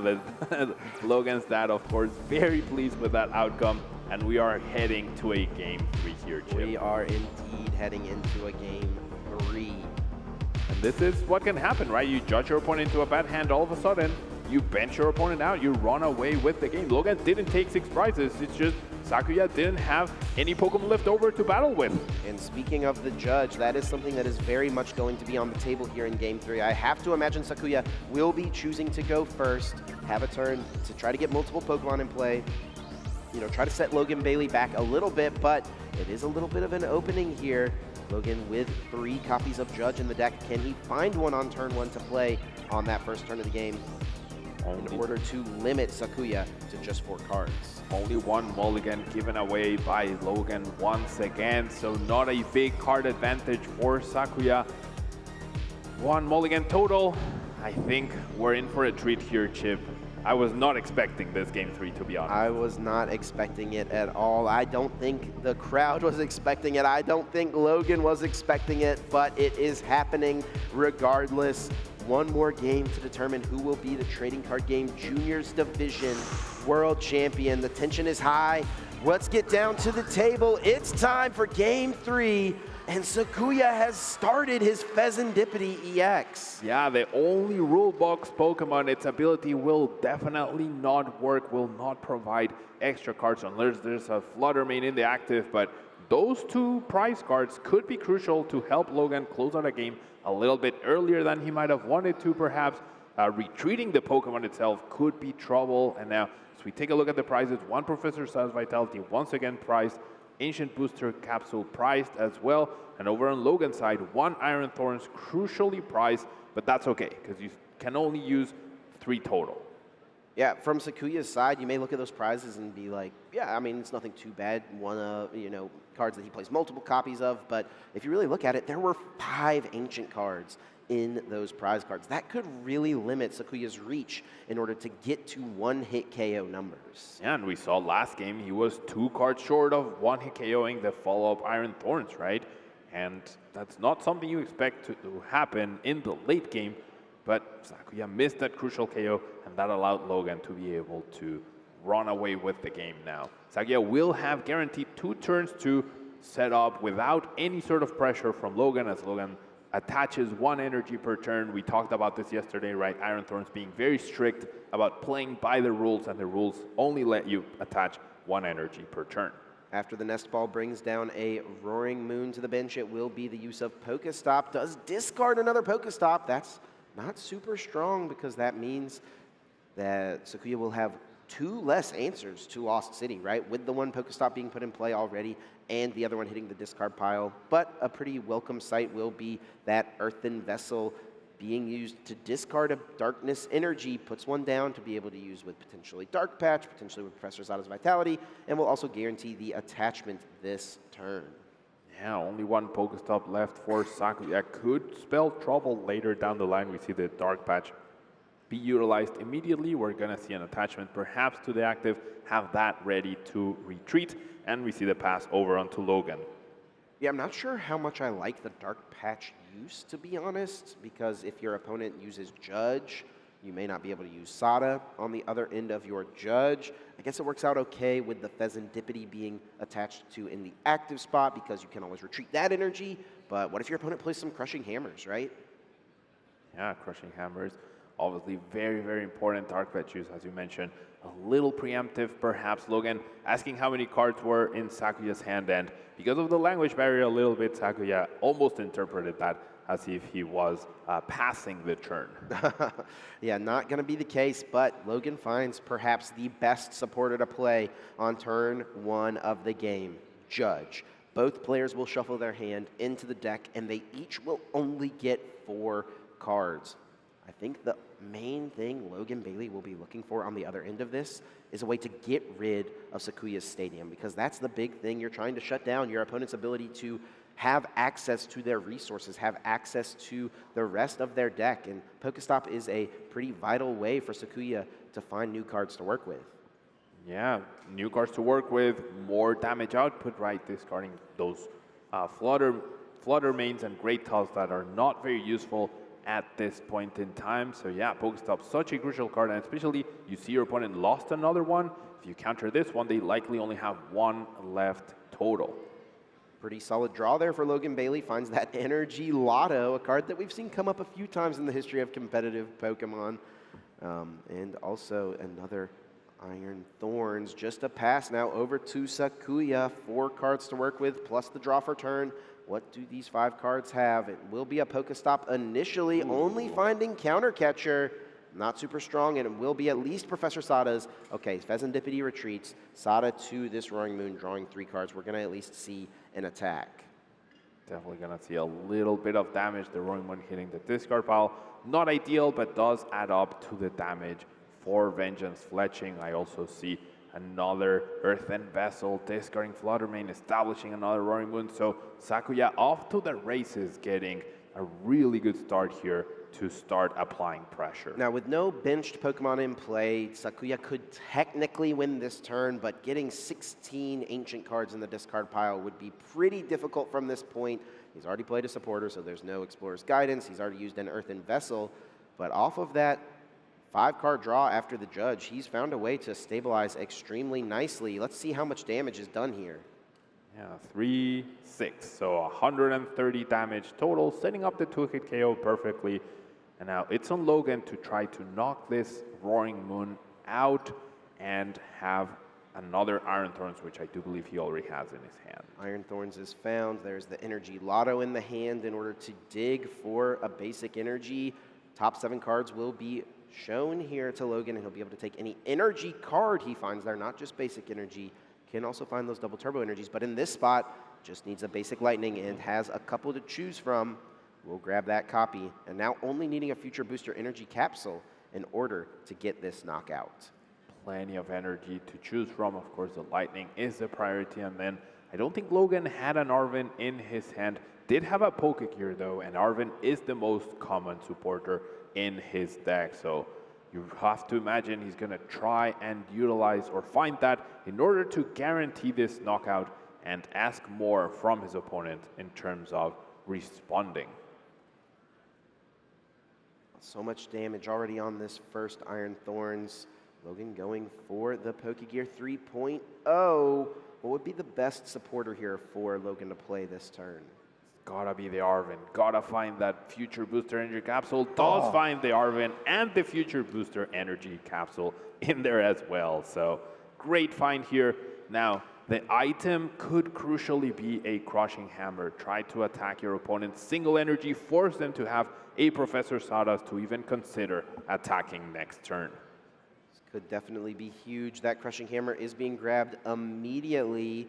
but Logan's dad, of course, very pleased with that outcome. And we are heading to a game 3 here, Chip. We are indeed heading into a game 3. And this is what can happen, right? You judge your opponent into a bad hand, all of a sudden, you bench your opponent out, you run away with the game. Logan didn't take 6 prizes, it's just Sakuya didn't have any Pokemon left over to battle with. And speaking of the judge, that is something that is very much going to be on the table here in game 3. I have to imagine Sakuya will be choosing to go first, have a turn to try to get multiple Pokemon in play, you know, try to set Logan Bailey back a little bit, but it is a little bit of an opening here. Logan with 3 copies of Judge in the deck. Can he find one on turn 1 to play on that first turn of the game in order to limit Sakuya to just 4 cards? Only 1 mulligan given away by Logan once again, so not a big card advantage for Sakuya. 1 mulligan total. I think we're in for a treat here, Chip. I was not expecting this game 3, to be honest. I was not expecting it at all. I don't think the crowd was expecting it. I don't think Logan was expecting it, but it is happening regardless. 1 more game to determine who will be the Trading Card Game Juniors Division World Champion. The tension is high. Let's get down to the table. It's time for game 3, and Sakuya has started his Pheasantipity EX. Yeah, the only rule box Pokemon, its ability will definitely not work, will not provide extra cards unless there's a Flutter Mane in the active, but those 2 prize cards could be crucial to help Logan close out a game a little bit earlier than he might have wanted to, perhaps. Retreating the Pokemon itself could be trouble, and now as we take a look at the prizes, 1 Professor Sada's Vitality once again prized, Ancient Booster Capsule prized as well, and over on Logan's side, 1 Iron Thorns crucially prized, but that's okay, because you can only use 3 total. Yeah, from Sakuya's side, you may look at those prizes and be like, yeah, I mean, it's nothing too bad. One of, cards that he plays multiple copies of, but if you really look at it, there were 5 ancient cards in those prize cards. That could really limit Sakuya's reach in order to get to 1-hit KO numbers. Yeah, and we saw last game he was 2 cards short of 1-hit KOing the follow-up Iron Thorns, right? And that's not something you expect to happen in the late game, but Sakuya missed that crucial KO, and that allowed Logan to be able to run away with the game now. Sakuya will have guaranteed 2 turns to set up without any sort of pressure from Logan, as Logan attaches 1 energy per turn. We talked about this yesterday, right? Iron Thorns being very strict about playing by the rules, and the rules only let you attach 1 energy per turn. After the Nest Ball brings down a Roaring Moon to the bench, it will be the use of Pokestop. Does discard another Pokestop. That's not super strong, because that means that Sakuya will have 2 less answers to Lost City, right? With the 1 Pokestop being put in play already and the other one hitting the discard pile. But a pretty welcome sight will be that Earthen Vessel being used to discard a Darkness Energy, puts 1 down to be able to use with potentially Dark Patch, potentially with Professor Zada's Vitality, and will also guarantee the attachment this turn. Yeah, only 1 Pokestop left for Sakuya. Could spell trouble later down the line. We see the Dark Patch be utilized immediately. We're going to see an attachment perhaps to the active, have that ready to retreat, and we see the pass over onto Logan. Yeah, I'm not sure how much I like the Dark Patch use, to be honest, because if your opponent uses Judge, you may not be able to use Sada on the other end of your Judge. I guess it works out okay with the Pheasantipity being attached to in the active spot, because you can always retreat that energy, but what if your opponent plays some Crushing Hammers, right? Yeah, Crushing Hammers. Obviously, very, very important Dark Patch use, as you mentioned. A little preemptive, perhaps. Logan asking how many cards were in Sakuya's hand, and because of the language barrier a little bit, Sakuya almost interpreted that as if he was passing the turn. Yeah, not going to be the case, but Logan finds perhaps the best supporter to play on turn 1 of the game, Judge. Both players will shuffle their hand into the deck, and they each will only get 4 cards. I think the main thing Logan Bailey will be looking for on the other end of this is a way to get rid of Sakuya's Stadium, because that's the big thing. You're trying to shut down your opponent's ability to have access to their resources, have access to the rest of their deck, and Pokestop is a pretty vital way for Sakuya to find new cards to work with. Yeah, new cards to work with, more damage output, right? Discarding those Flutter Manes and Great Tails that are not very useful at this point in time. So yeah, Pokestop, such a crucial card, and especially you see your opponent lost another one. If you counter this one, they likely only have 1 left total. Pretty solid draw there for Logan Bailey. Finds that Energy Lotto, a card that we've seen come up a few times in the history of competitive Pokemon. And also another Iron Thorns. Just a pass now over to Sakuya. 4 cards to work with, plus the draw for turn. What do these 5 cards have? It will be a Pokestop initially, only finding Counter Catcher. Not super strong, and it will be at least Professor Sada's. Okay, Pheasantipity retreats. Sada to this Roaring Moon, drawing 3 cards. We're going to at least see an attack. Definitely going to see a little bit of damage. The Roaring Moon hitting the discard pile. Not ideal, but does add up to the damage for Vengeance Fletching. I also see another Earthen Vessel, discarding Flutter Mane, establishing another Roaring Moon. So Sakuya off to the races, getting a really good start here to start applying pressure. Now, with no benched Pokemon in play, Sakuya could technically win this turn, but getting 16 ancient cards in the discard pile would be pretty difficult from this point. He's already played a supporter, so there's no Explorer's Guidance. He's already used an Earthen Vessel, but off of that 5-card draw after the judge. He's found a way to stabilize extremely nicely. Let's see how much damage is done here. Yeah, 3, 6. So 130 damage total, setting up the 2-hit KO perfectly. And now it's on Logan to try to knock this Roaring Moon out and have another Iron Thorns, which I do believe he already has in his hand. Iron Thorns is found. There's the Energy Lotto in the hand in order to dig for a basic energy. Top 7 cards will be shown here to Logan, and he'll be able to take any energy card he finds there, not just basic energy. Can also find those double turbo energies, but in this spot, just needs a basic lightning and has a couple to choose from. We'll grab that copy, and now only needing a future booster energy capsule in order to get this knockout. Plenty of energy to choose from. Of course, the lightning is the priority, and then I don't think Logan had an Arven in his hand. Did have a Pokegear though, and Arven is the most common supporter in his deck, so you have to imagine he's going to try and utilize or find that in order to guarantee this knockout and ask more from his opponent in terms of responding. So much damage already on this first Iron Thorns. Logan going for the Pokegear 3.0. What would be the best supporter here for Logan to play this turn? Gotta be the Arven. Gotta find that future booster energy capsule. Does find the Arven and the future booster energy capsule in there as well. So great find here. Now, the item could crucially be a Crushing Hammer. Try to attack your opponent's single energy. Force them to have a Professor Sawdust to even consider attacking next turn. This could definitely be huge. That Crushing Hammer is being grabbed immediately.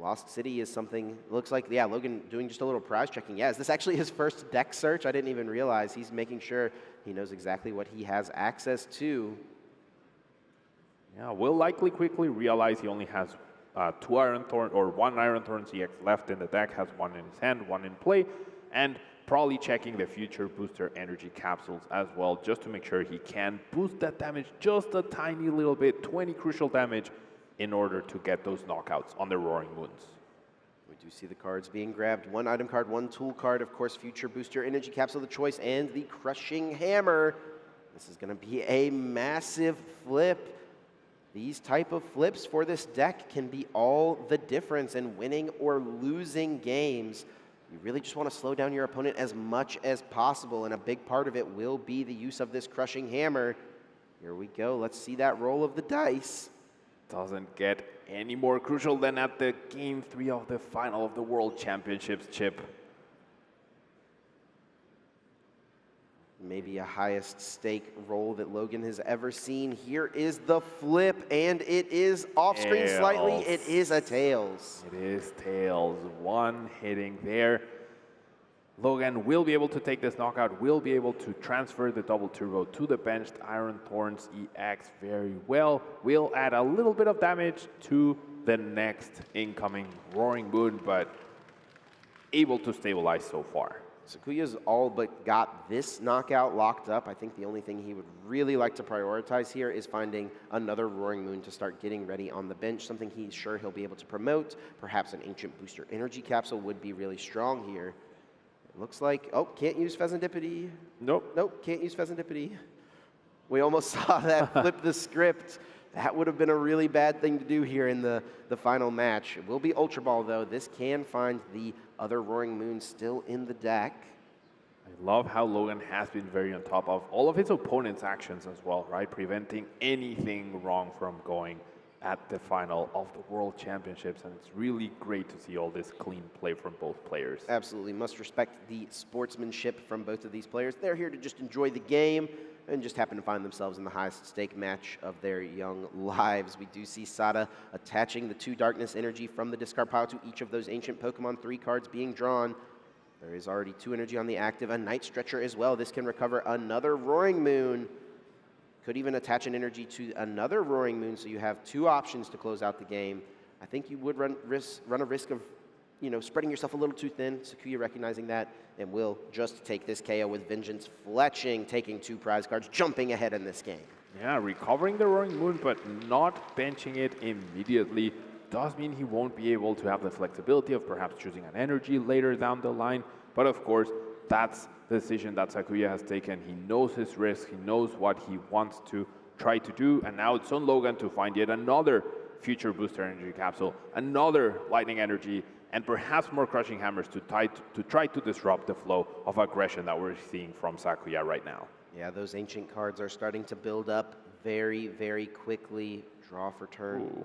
Lost City is something, looks like, yeah, Logan doing just a little prize checking. Yeah, is this actually his first deck search? I didn't even realize. He's making sure he knows exactly what he has access to. Yeah, will likely quickly realize he only has 2 Iron Thorn or 1 Iron Thorn CX left in the deck, has 1 in his hand, 1 in play, and probably checking the future booster energy capsules as well, just to make sure he can boost that damage just a tiny little bit, 20 crucial damage, in order to get those knockouts on the Roaring Moons. We do see the cards being grabbed. 1 item card, 1 tool card, of course, future booster energy capsule of the choice, and the Crushing Hammer. This is going to be a massive flip. These type of flips for this deck can be all the difference in winning or losing games. You really just want to slow down your opponent as much as possible, and a big part of it will be the use of this Crushing Hammer. Here we go. Let's see that roll of the dice. Doesn't get any more crucial than at the Game 3 of the final of the World Championships, Chip. Maybe a highest stake roll that Logan has ever seen. Here is the flip, and it is off screen slightly. It is a tails. It is tails. 1 hitting there. Logan will be able to take this knockout, will be able to transfer the double turbo to the benched Iron Thorns EX very well. Will add a little bit of damage to the next incoming Roaring Moon, but able to stabilize so far. Sakuya's all but got this knockout locked up. I think the only thing he would really like to prioritize here is finding another Roaring Moon to start getting ready on the bench, something he's sure he'll be able to promote. Perhaps an Ancient Booster Energy Capsule would be really strong here. Looks like, oh, can't use Pheasantipity. Nope, can't use Pheasantipity. We almost saw that flip the script. That would have been a really bad thing to do here in the final match. It will be Ultra Ball, though. This can find the other Roaring Moon still in the deck. I love how Logan has been very on top of all of his opponent's actions as well, right? Preventing anything wrong from going at the final of the World Championships, and it's really great to see all this clean play from both players. Absolutely, must respect the sportsmanship from both of these players. They're here to just enjoy the game and just happen to find themselves in the highest stake match of their young lives. We do see Sada attaching the 2 Darkness Energy from the discard pile to each of those Ancient Pokemon 3 cards being drawn. There is already 2 energy on the active, a Night Stretcher as well. This can recover another Roaring Moon. Could even attach an energy to another Roaring Moon, so you have 2 options to close out the game. I think you would run a risk of, spreading yourself a little too thin. Sakuya recognizing that, and will just take this KO with Vengeance. Fletching, taking 2 prize cards, jumping ahead in this game. Yeah, recovering the Roaring Moon, but not benching it immediately does mean he won't be able to have the flexibility of perhaps choosing an energy later down the line. But of course, that's the decision that Sakuya has taken. He knows his risk, he knows what he wants to try to do, and now it's on Logan to find yet another future booster energy capsule, another lightning energy, and perhaps more crushing hammers to try to disrupt the flow of aggression that we're seeing from Sakuya right now. Yeah, those ancient cards are starting to build up very, very quickly. Draw for turn. Ooh.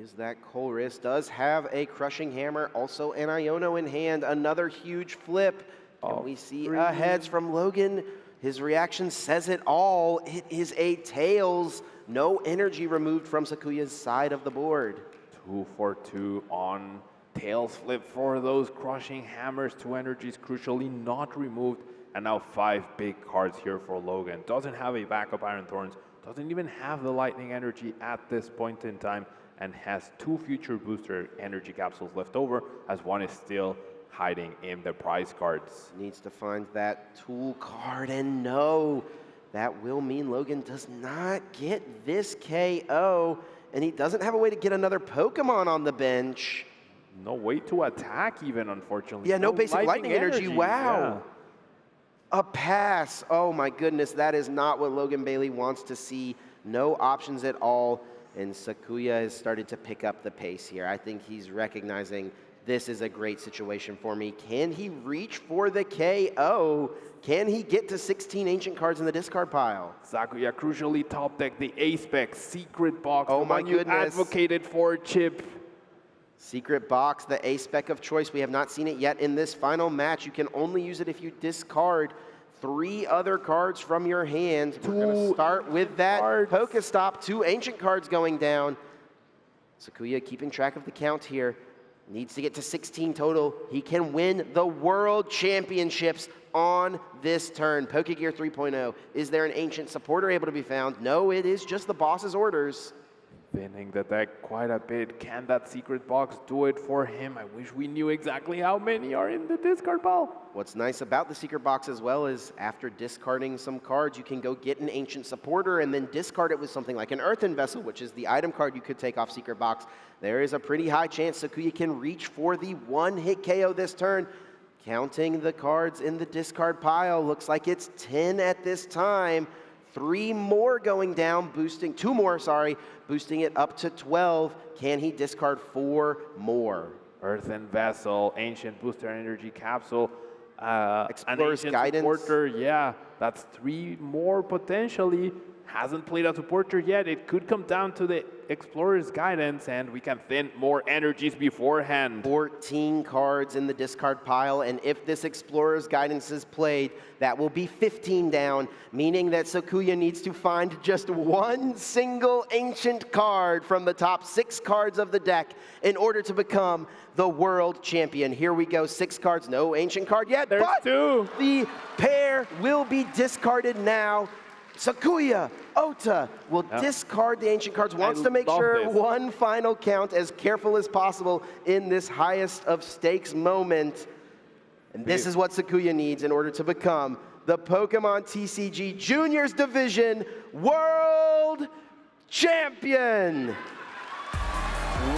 Is that Colress? Does have a crushing hammer, also an Iono in hand. Another huge flip. Can we see a heads from Logan? His reaction says it all. It is a tails. No energy removed from Sakuya's side of the board. 2 for 2 on tails flip for those crushing hammers. 2 energies crucially not removed. And now 5 big cards here for Logan. Doesn't have a backup Iron Thorns. Doesn't even have the lightning energy at this point in time. And has 2 future booster energy capsules left over, as one is still hiding in the prize cards. Needs to find that tool card, and no, that will mean Logan does not get this KO, and he doesn't have a way to get another Pokemon on the bench. No way to attack even, unfortunately. Yeah, no basic lightning energy. Wow. Yeah. A pass. Oh my goodness, that is not what Logan Bailey wants to see. No options at all, and Sakuya has started to pick up the pace here. I think he's recognizing this is a great situation for me. Can he reach for the KO? Can he get to 16 ancient cards in the discard pile? Sakuya crucially top deck the A-Spec Secret Box. Oh my goodness. You advocated for, Chip. Secret Box, the A-Spec of choice. We have not seen it yet in this final match. You can only use it if you discard 3 other cards from your hand. We're going to start with that Pokestop. 2 ancient cards going down. Sakuya keeping track of the count here. Needs to get to 16 total. He can win the World Championships on this turn. Pokegear 3.0. Is there an ancient supporter able to be found? No, it is just the boss's orders. Thinning the deck quite a bit. Can that Secret Box do it for him? I wish we knew exactly how many are in the discard pile. What's nice about the Secret Box as well is after discarding some cards, you can go get an ancient supporter and then discard it with something like an Earthen Vessel, which is the item card you could take off Secret Box. There is a pretty high chance Sakuya can reach for the 1-hit KO this turn. Counting the cards in the discard pile, looks like it's 10 at this time. 3 more going down, boosting, 2 more, sorry, boosting it up to 12. Can he discard 4 more? Earthen Vessel, Ancient Booster Energy Capsule, Explorer's Guidance. Supporter, yeah, that's 3 more potentially. Hasn't played a supporter yet. It could come down to the Explorer's Guidance, and we can thin more energies beforehand. 14 cards in the discard pile, and if this Explorer's Guidance is played, that will be 15 down, meaning that Sakuya needs to find just 1 single ancient card from the top 6 cards of the deck in order to become the world champion. Here we go, 6 cards, no ancient card yet, There's but 2. The pair will be discarded now. Sakuya Ota will discard the ancient cards, wants to make sure one final count, as careful as possible in this highest of stakes moment. And this is what Sakuya needs in order to become the Pokémon TCG Juniors Division World Champion.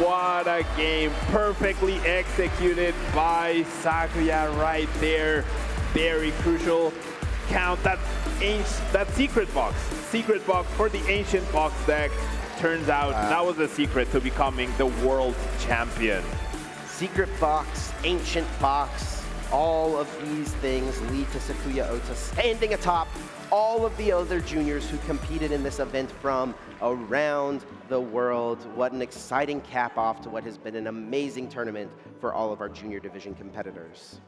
What a game, perfectly executed by Sakuya right there. Very crucial. Count that secret box for the ancient box deck. Turns out that was the secret to becoming the world champion. Secret box, ancient box, all of these things lead to Sakuya Ota standing atop all of the other juniors who competed in this event from around the world. What an exciting cap off to what has been an amazing tournament for all of our junior division competitors.